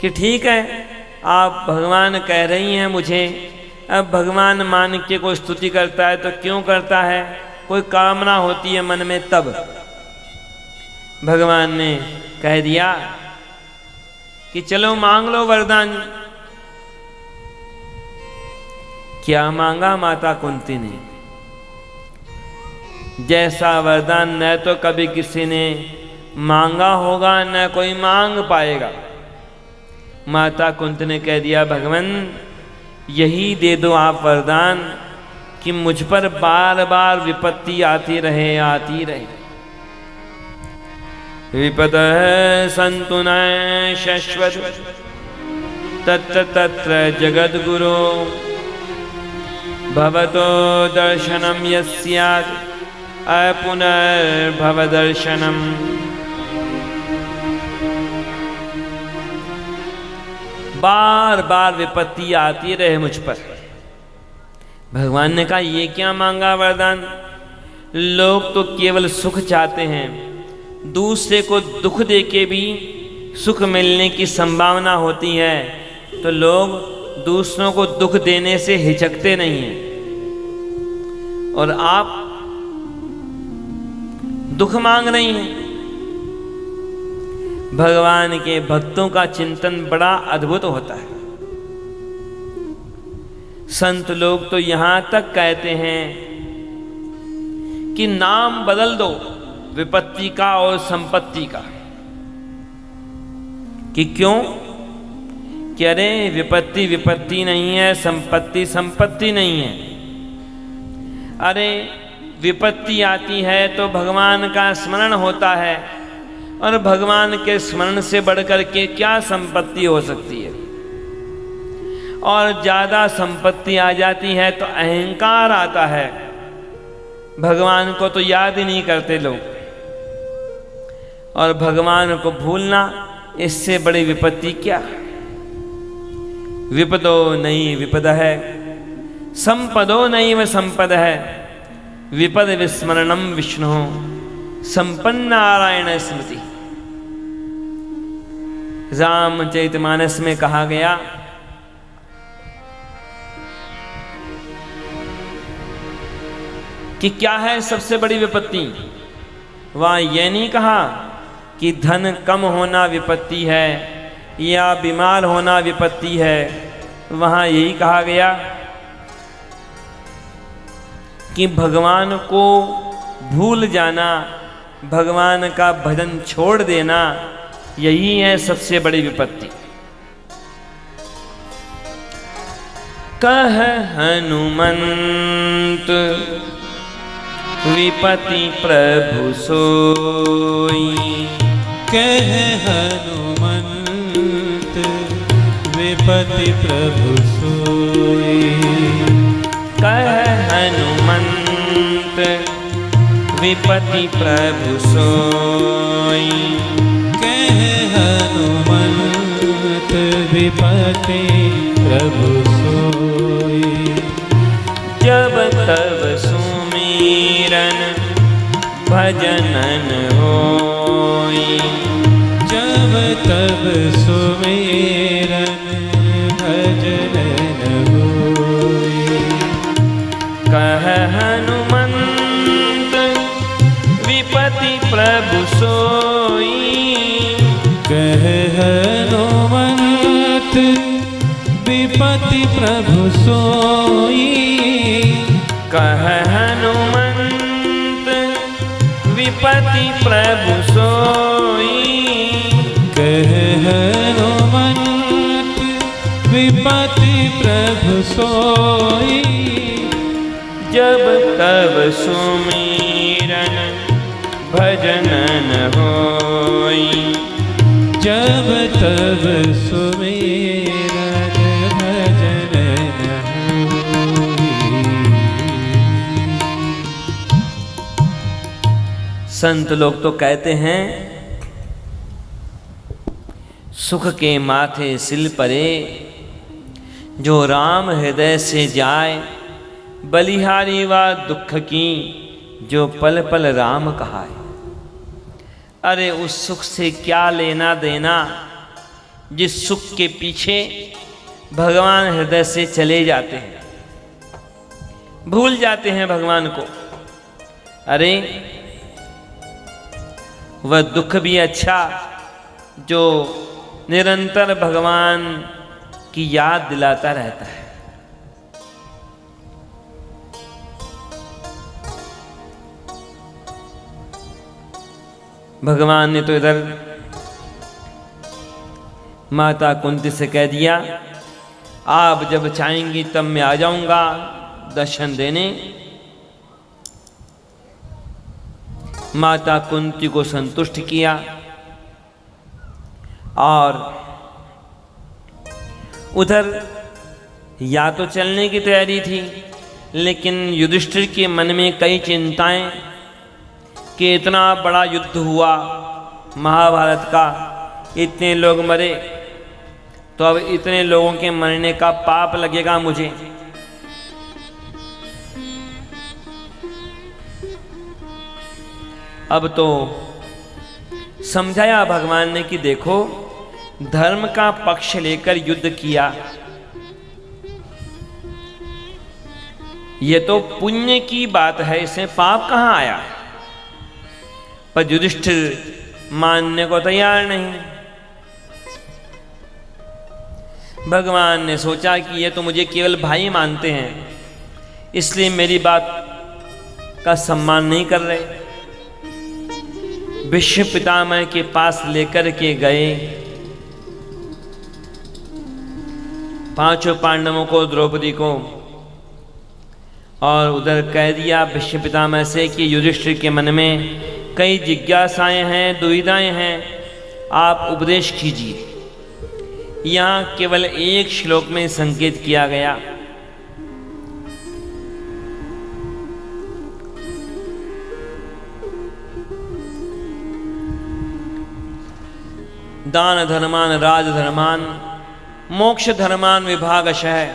कि ठीक है, आप भगवान कह रही हैं मुझे। अब भगवान मान के कोई स्तुति करता है तो क्यों करता है? कोई कामना होती है मन में तब। भगवान ने कह दिया कि चलो मांग लो वरदान। क्या मांगा माता कुंती ने? जैसा वरदान न तो कभी किसी ने मांगा होगा न कोई मांग पाएगा। माता कुंती ने कह दिया, भगवान यही दे दो आप वरदान कि मुझ पर बार बार विपत्ति आती रहे, आती रहे। विपदः सन्तु न शश्वत् तत्र तत्र जगद्गुरो भवतो दर्शनं यस्यात् अपुनर्भव दर्शनम्। बार बार विपत्ति आती रहे मुझ पर। भगवान ने कहा, ये क्या मांगा वरदान? लोग तो केवल सुख चाहते हैं, दूसरे को दुख देके भी सुख मिलने की संभावना होती है, तो लोग दूसरों को दुख देने से हिचकते नहीं हैं। और आप दुख मांग रही हैं। भगवान के भक्तों का चिंतन बड़ा अद्भुत होता है। संत लोग तो यहां तक कहते हैं कि नाम बदल दो विपत्ति का और संपत्ति का। कि क्यों? कि अरे विपत्ति विपत्ति नहीं है, संपत्ति संपत्ति नहीं है। अरे विपत्ति आती है तो भगवान का स्मरण होता है, और भगवान के स्मरण से बढ़कर के क्या संपत्ति हो सकती है। और ज्यादा संपत्ति आ जाती है तो अहंकार आता है, भगवान को तो याद ही नहीं करते लोग। और भगवान को भूलना, इससे बड़ी विपत्ति क्या? विपदो नहीं विपद है, संपदो नहीं व संपद है, विपद विस्मरणम विष्णु संपन्न नारायण स्मृति। रामचरितमानस में कहा गया कि क्या है सबसे बड़ी विपत्ति। वहां यह नहीं कहा कि धन कम होना विपत्ति है या बीमार होना विपत्ति है। वहां यही कहा गया कि भगवान को भूल जाना, भगवान का भजन छोड़ देना, यही है सबसे बड़ी विपत्ति। कह हनुमंत विपत्ति प्रभु सोई। कह हनुमंत विपत्ति प्रभु सोई। कह हनुमंत विपत्ति प्रभु सोई। कह हनुमंत विपत्ति प्रभु सोई। जब तब सुमिरन भजनन होई। जब तब सुमिरन भजनन होई। कह हनुमंत विपत्ति प्रभु सोई। कह हनुमंत विपत्ति प्रभु सोई। कह हनुमंत विपत्ति प्रभु सोई। कह हनुमंत विपत्ति प्रभु सोई। जब तब सुमिरन भजनन होई। जब तब सुमिरन भजनन होई। संत लोग तो कहते हैं, सुख के माथे सिल परे, जो राम हृदय से जाए, बलिहारी व दुख की जो पल पल राम कहाए। अरे उस सुख से क्या लेना देना जिस सुख के पीछे भगवान हृदय से चले जाते हैं, भूल जाते हैं भगवान को। अरे वह दुख भी अच्छा जो निरंतर भगवान की याद दिलाता रहता है। भगवान ने तो इधर माता कुंती से कह दिया, आप जब चाहेंगी तब मैं आ जाऊंगा दर्शन देने। माता कुंती को संतुष्ट किया और उधर या तो चलने की तैयारी थी, लेकिन युधिष्ठिर के मन में कई चिंताएं कि इतना बड़ा युद्ध हुआ महाभारत का, इतने लोग मरे, तो अब इतने लोगों के मरने का पाप लगेगा मुझे। अब तो समझाया भगवान ने कि देखो, धर्म का पक्ष लेकर युद्ध किया, ये तो पुण्य की बात है, इसमें पाप कहां आया। पर युधिष्ठिर मानने को तैयार नहीं। भगवान ने सोचा कि ये तो मुझे केवल भाई मानते हैं, इसलिए मेरी बात का सम्मान नहीं कर रहे। भीष्म पितामह के पास लेकर के गए पांचों पांडवों को, द्रौपदी को, और उधर कह दिया भीष्म पितामह से कि युधिष्ठिर के मन में कई जिज्ञासाएं हैं, दुविधाएं हैं, आप उपदेश कीजिए। यहाँ केवल एक श्लोक में संकेत किया गया। दान धर्मान राज धर्मान मोक्ष धर्मान विभागशः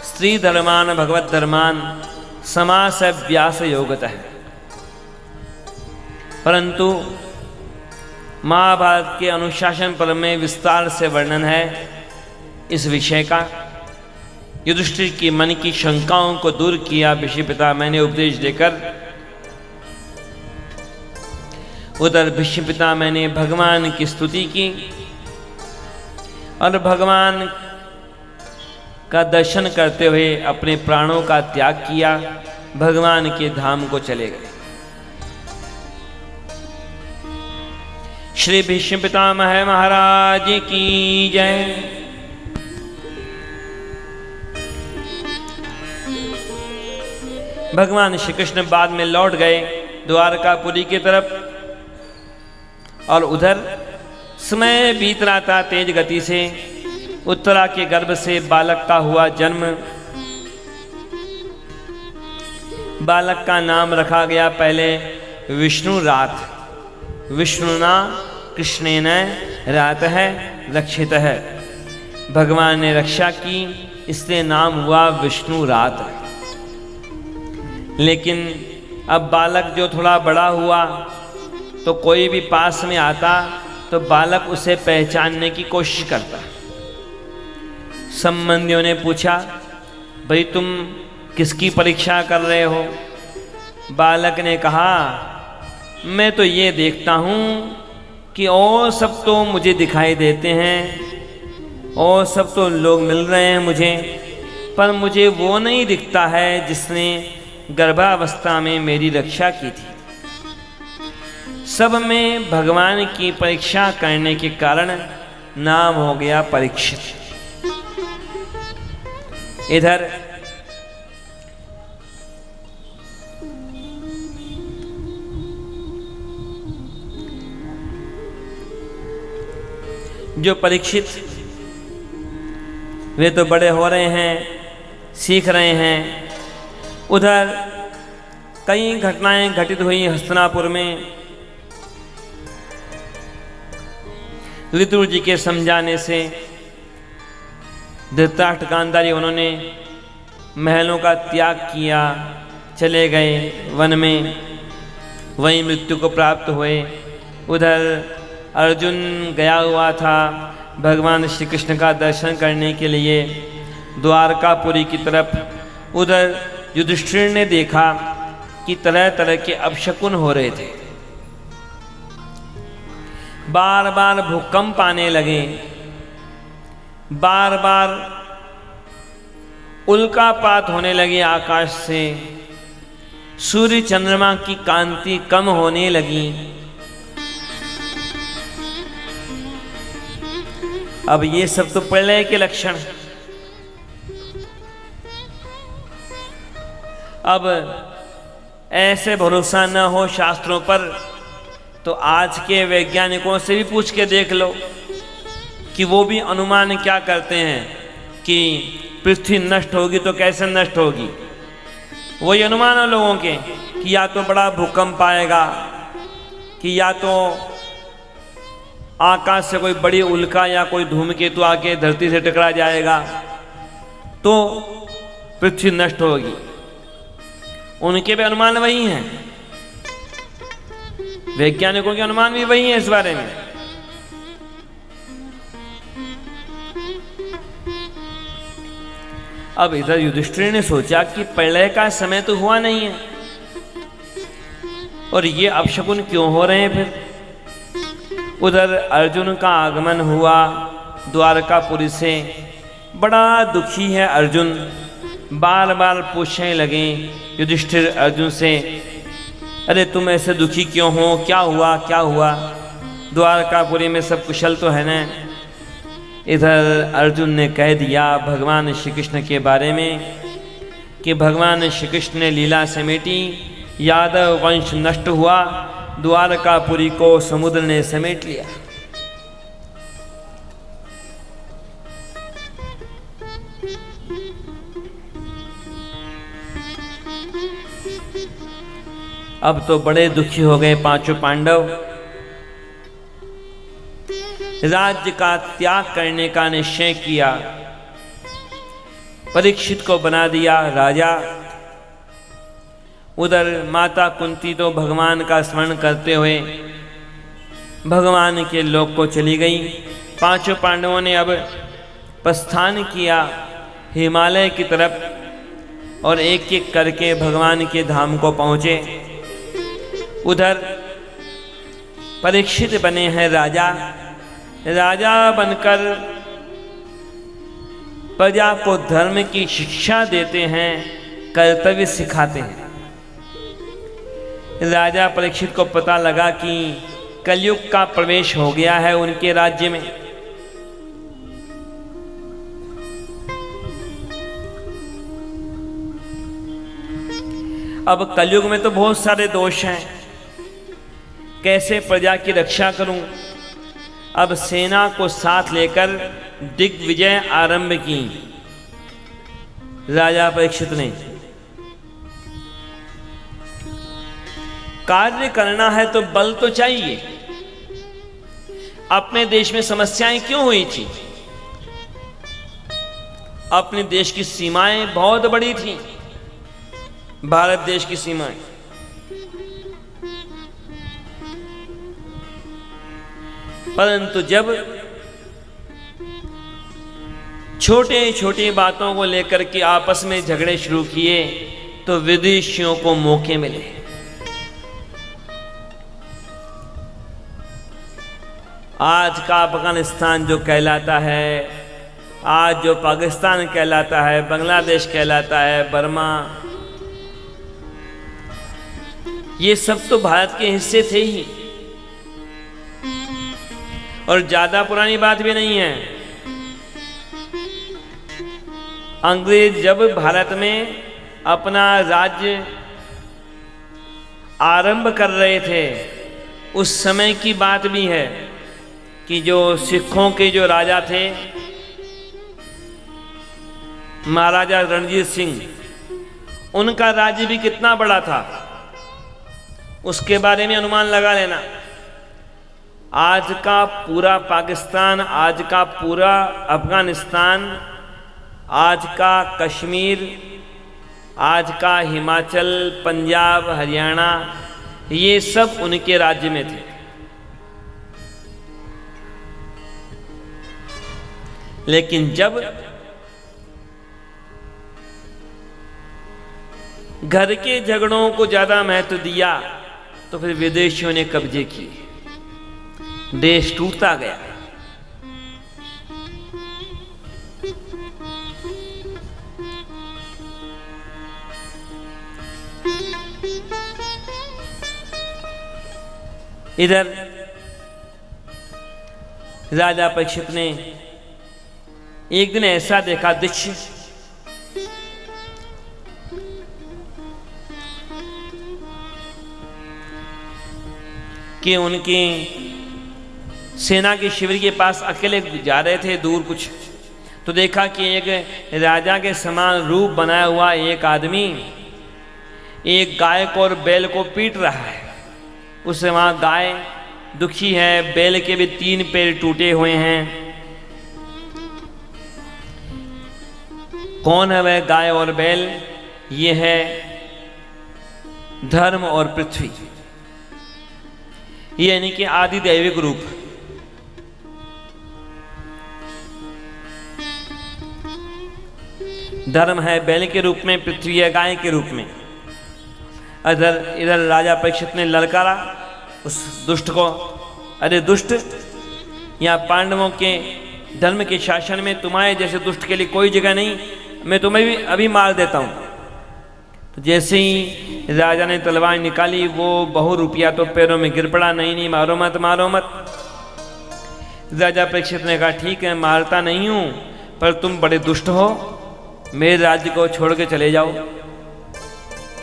स्त्री धर्मान भगवत धर्मान समास व्यास योगतः। परंतु महाभारत के अनुशासन पर्व में विस्तार से वर्णन है इस विषय का। युधिष्ठिर की मन की शंकाओं को दूर किया भीष्म पितामह ने उपदेश देकर। उधर भीष्म पितामह ने भगवान की स्तुति की और भगवान का दर्शन करते हुए अपने प्राणों का त्याग किया, भगवान के धाम को चले गए। श्री भीष्म पितामह महाराज की जय। भगवान श्री कृष्ण बाद में लौट गए द्वारकापुरी की तरफ, और उधर समय बीत रहा था तेज गति से। उत्तरा के गर्भ से बालक का हुआ जन्म। बालक का नाम रखा गया पहले विष्णु रात। विष्णुना कृष्णेन रातः रक्षितः। भगवान ने रक्षा की, इसलिए नाम हुआ विष्णु रात। लेकिन अब बालक जो थोड़ा बड़ा हुआ तो कोई भी पास में आता तो बालक उसे पहचानने की कोशिश करता। संबंधियों ने पूछा, भाई तुम किसकी परीक्षा कर रहे हो? बालक ने कहा, मैं तो ये देखता हूँ कि और सब तो मुझे दिखाई देते हैं, और सब तो लोग मिल रहे हैं मुझे, पर मुझे वो नहीं दिखता है जिसने गर्भावस्था में मेरी रक्षा की थी। सब में भगवान की परीक्षा करने के कारण नाम हो गया परीक्षित। इधर जो परीक्षित वे तो बड़े हो रहे हैं, सीख रहे हैं। उधर कई घटनाएं घटित हुई हस्तिनापुर में। विदुर जी के समझाने से धृतराष्ट्र गांधारी उन्होंने महलों का त्याग किया, चले गए वन में, वहीं मृत्यु को प्राप्त हुए। उधर अर्जुन गया हुआ था भगवान श्री कृष्ण का दर्शन करने के लिए द्वारकापुरी की तरफ। उधर युधिष्ठिर ने देखा कि तरह तरह के अपशकुन हो रहे थे। बार बार भूकंप आने लगे, बार बार उल्कापात होने लगी आकाश से, सूर्य चंद्रमा की कांति कम होने लगी। अब ये सब तो प्रलय के लक्षण। अब ऐसे भरोसा न हो शास्त्रों पर तो आज के वैज्ञानिकों से भी पूछ के देख लो कि वो भी अनुमान क्या करते हैं कि पृथ्वी नष्ट होगी तो कैसे नष्ट होगी। वही अनुमान है लोगों के कि या तो बड़ा भूकंप आएगा, कि या तो आकाश से कोई बड़ी उल्का या कोई धूमकेतु आके धरती से टकरा जाएगा तो पृथ्वी नष्ट होगी। उनके भी अनुमान वही हैं, वैज्ञानिकों के अनुमान भी वही हैं इस बारे में। अब इधर युधिष्ठिर ने सोचा कि प्रलय का समय तो हुआ नहीं है और ये अपशकुन क्यों हो रहे हैं फिर। उधर अर्जुन का आगमन हुआ द्वारकापुरी से। बड़ा दुखी है अर्जुन, बार बार पूछने लगे युधिष्ठिर अर्जुन से, अरे तुम ऐसे दुखी क्यों हो, क्या हुआ क्या हुआ, द्वारकापुरी में सब कुशल तो है ना। इधर अर्जुन ने कह दिया भगवान श्री कृष्ण के बारे में कि भगवान श्री कृष्ण ने लीला समेटी, यादव वंश नष्ट हुआ, द्वारकापुरी को समुद्र ने समेट लिया। अब तो बड़े दुखी हो गए पांचों पांडव। राज्य का त्याग करने का निश्चय किया, परीक्षित को बना दिया राजा। उधर माता कुंती तो भगवान का स्मरण करते हुए भगवान के लोक को चली गई। पांचों पांडवों ने अब प्रस्थान किया हिमालय की तरफ और एक एक करके भगवान के धाम को पहुँचे। उधर परीक्षित बने हैं राजा। राजा बनकर प्रजा को धर्म की शिक्षा देते हैं, कर्तव्य सिखाते हैं। राजा परीक्षित को पता लगा कि कलयुग का प्रवेश हो गया है उनके राज्य में। अब कलयुग में तो बहुत सारे दोष हैं, कैसे प्रजा की रक्षा करूं। अब सेना को साथ लेकर दिग्विजय आरंभ की राजा परीक्षित ने। कार्य करना है तो बल तो चाहिए। अपने देश में समस्याएं क्यों हुई थी? अपने देश की सीमाएं बहुत बड़ी थी, भारत देश की सीमाएं। परंतु जब छोटे छोटी बातों को लेकर के आपस में झगड़े शुरू किए तो विदेशियों को मौके मिले। आज का अफगानिस्तान जो कहलाता है, आज जो पाकिस्तान कहलाता है, बांग्लादेश कहलाता है, बर्मा, ये सब तो भारत के हिस्से थे ही। और ज्यादा पुरानी बात भी नहीं है। अंग्रेज जब भारत में अपना राज्य आरंभ कर रहे थे उस समय की बात भी है कि जो सिखों के जो राजा थे महाराजा रणजीत सिंह, उनका राज्य भी कितना बड़ा था उसके बारे में अनुमान लगा लेना। आज का पूरा पाकिस्तान, आज का पूरा अफगानिस्तान, आज का कश्मीर, आज का हिमाचल, पंजाब, हरियाणा, ये सब उनके राज्य में थे। लेकिन जब घर के झगड़ों को ज्यादा महत्व दिया तो फिर विदेशियों ने कब्जे किए, देश टूटता गया। इधर राजा परीक्षित ने एक दिन ऐसा देखा दृश्य कि उनके सेना के शिविर के पास अकेले जा रहे थे दूर कुछ, तो देखा कि एक राजा के समान रूप बनाया हुआ एक आदमी एक गाय को और बैल को पीट रहा है। उससे वहाँ गाय दुखी है, बैल के भी 3 पैर टूटे हुए हैं। कौन है वह गाय और बैल? ये है धर्म और पृथ्वी, ये यानी कि आदि दैविक रूप। धर्म है बैल के रूप में, पृथ्वी है गाय के रूप में। इधर राजा परीक्षित ने ललकारा उस दुष्ट को, अरे दुष्ट, यहाँ पांडवों के धर्म के शासन में तुम्हारे जैसे दुष्ट के लिए कोई जगह नहीं, मैं तुम्हें भी अभी मार देता हूँ। तो जैसे ही राजा ने तलवार निकाली, वो बहु रुपया तो पैरों में गिर पड़ा। नहीं मारो मत, मारो मत। राजा परीक्षित ने कहा ठीक है, मारता नहीं हूँ, पर तुम बड़े दुष्ट हो, मेरे राज्य को छोड़ के चले जाओ।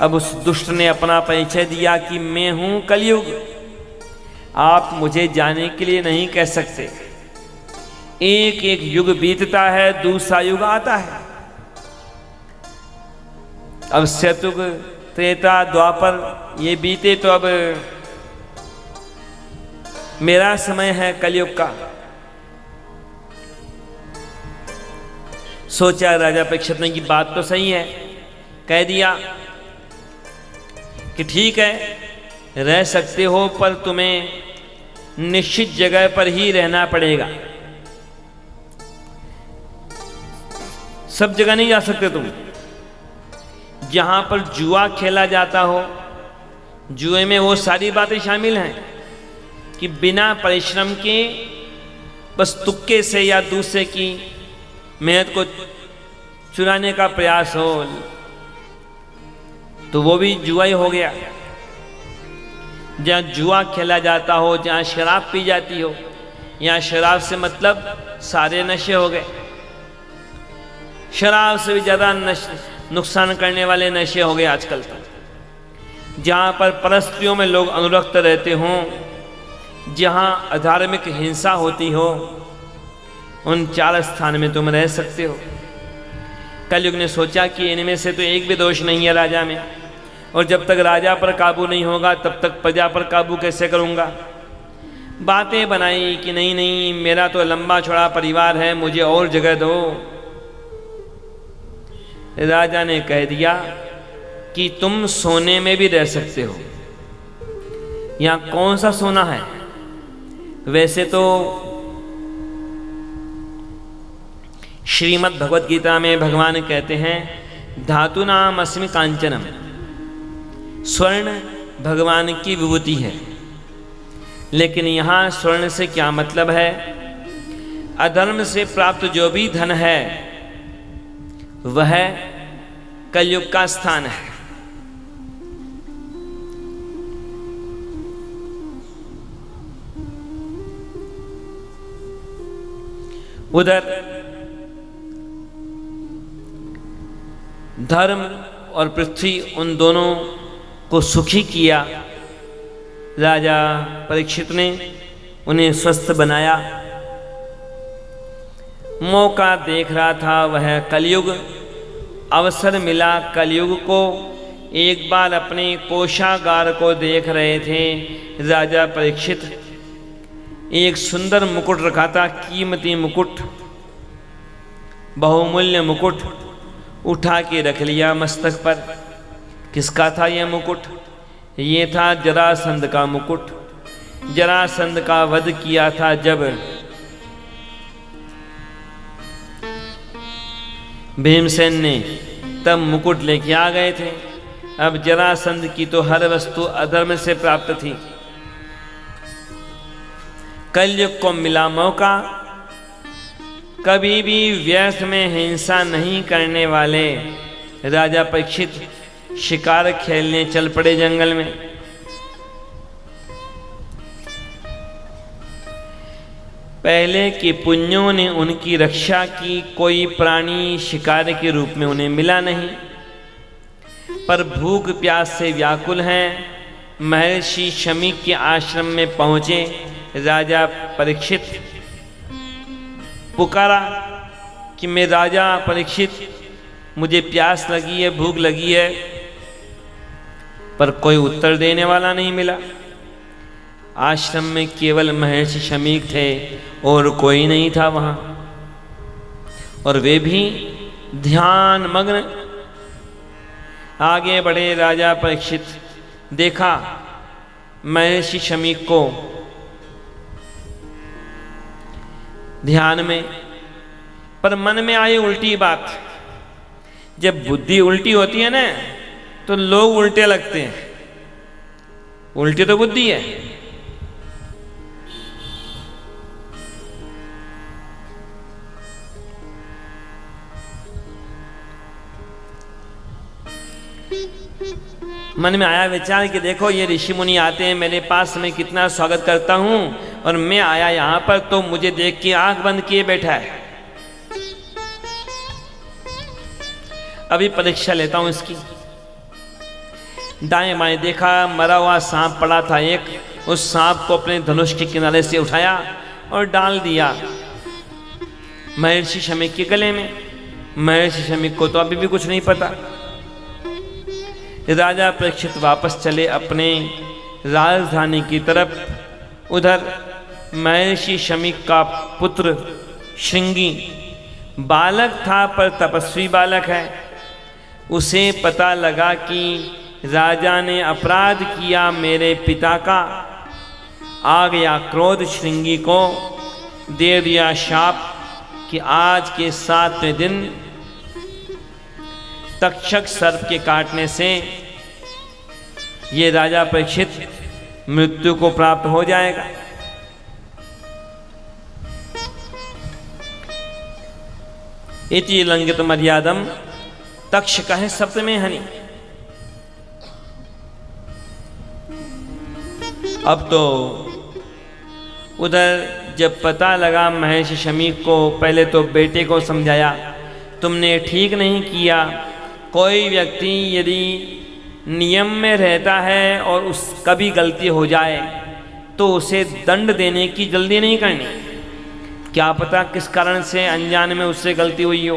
अब उस दुष्ट ने अपना परिचय दिया कि मैं हूं कलयुग, आप मुझे जाने के लिए नहीं कह सकते। एक एक युग बीतता है, दूसरा युग आता है। अब सतयुग, त्रेता, द्वापर ये बीते, तो अब मेरा समय है कलयुग का। सोचा राजा परीक्षित ने की बात तो सही है, कह दिया कि ठीक है, रह सकते हो, पर तुम्हें निश्चित जगह पर ही रहना पड़ेगा, सब जगह नहीं जा सकते तुम। जहां पर जुआ खेला जाता हो, जुए में वो सारी बातें शामिल हैं कि बिना परिश्रम के बस तुक्के से या दूसरे की मेहनत को चुराने का प्रयास हो, तो वो भी जुआ ही हो गया। जहाँ जुआ खेला जाता हो, जहाँ शराब पी जाती हो, यहाँ शराब से मतलब सारे नशे हो गए। शराब से भी ज़्यादा नुकसान करने वाले नशे हो गए आजकल तो। जहाँ पर परस्त्रियों में लोग अनुरक्त रहते हों, जहाँ अधार्मिक हिंसा होती हो, उन 4 स्थान में तुम रह सकते हो। कलयुग ने सोचा कि इनमें से तो एक भी दोष नहीं है राजा में, और जब तक राजा पर काबू नहीं होगा तब तक प्रजा पर काबू कैसे करूँगा। बातें बनाई कि नहीं, मेरा तो लंबा चौड़ा परिवार है, मुझे और जगह दो। राजा ने कह दिया कि तुम सोने में भी रह सकते हो। यहाँ कौन सा सोना है? वैसे तो श्रीमद् भगवद गीता में भगवान कहते हैं धातुनाम अस्मि कांचनम, स्वर्ण भगवान की विभूति है। लेकिन यहाँ स्वर्ण से क्या मतलब है? अधर्म से प्राप्त जो भी धन है वह कलयुग का स्थान है। उधर धर्म और पृथ्वी, उन दोनों को सुखी किया राजा परीक्षित ने, उन्हें स्वस्थ बनाया। मौका देख रहा था वह कलयुग, अवसर मिला कलयुग को। एक बार अपने कोषागार को देख रहे थे राजा परीक्षित। एक सुंदर मुकुट रखा था, कीमती मुकुट, बहुमूल्य मुकुट उठा के रख लिया मस्तक पर। किसका था यह मुकुट? ये था जरासंध का मुकुट। जरासंध का वध किया था जब भीमसेन ने, तब मुकुट लेके आ गए थे। अब जरासंध की तो हर वस्तु अधर्म से प्राप्त थी। कलयुग को मिला मौका। कभी भी व्यर्थ में हिंसा नहीं करने वाले राजा परीक्षित शिकार खेलने चल पड़े जंगल में। पहले के पुण्यों ने उनकी रक्षा की, कोई प्राणी शिकार के रूप में उन्हें मिला नहीं, पर भूख प्यास से व्याकुल हैं। महर्षि शमीक के आश्रम में पहुंचे। राजा परीक्षित पुकारा कि मैं राजा परीक्षित, मुझे प्यास लगी है, भूख लगी है, पर कोई उत्तर देने वाला नहीं मिला। आश्रम में केवल महर्षि शमीक थे और कोई नहीं था वहां, और वे भी ध्यान मग्न। आगे बढ़े राजा परीक्षित, देखा महर्षि शमीक को ध्यान में, पर मन में आई उल्टी बात। जब बुद्धि उल्टी होती है ना तो लोग उल्टे लगते हैं। उल्टी तो बुद्धि है। मन में आया विचार कि देखो ये ऋषि मुनि आते हैं मेरे पास, मैं कितना स्वागत करता हूं, और मैं आया यहां पर तो मुझे देख के आंख बंद किए बैठा है। अभी परीक्षा लेता हूं इसकी। दाएं बाएं देखा, मरा हुआ सांप पड़ा था एक। उस सांप को अपने धनुष के किनारे से उठाया और डाल दिया महर्षि शमीक के गले में। महर्षि शमीक को तो अभी भी कुछ नहीं पता। राजा परीक्षित वापस चले अपने राजधानी की तरफ। उधर महर्षि शमीक का पुत्र श्रृंगी बालक था, पर तपस्वी बालक है। उसे पता लगा कि राजा ने अपराध किया मेरे पिता का। आ गया क्रोध, श्रृंगी को दे दिया शाप कि आज के 7वें दिन तक्षक सर्प के काटने से ये राजा परीक्षित मृत्यु को प्राप्त हो जाएगा। इति लंघित मर्यादम तक्षकः सप्तमे हनि। अब तो उधर जब पता लगा महर्षि शमीक को, पहले तो बेटे को समझाया तुमने ठीक नहीं किया। कोई व्यक्ति यदि नियम में रहता है और उस कभी गलती हो जाए तो उसे दंड देने की जल्दी नहीं करनी। क्या पता किस कारण से अनजान में उससे गलती हुई हो।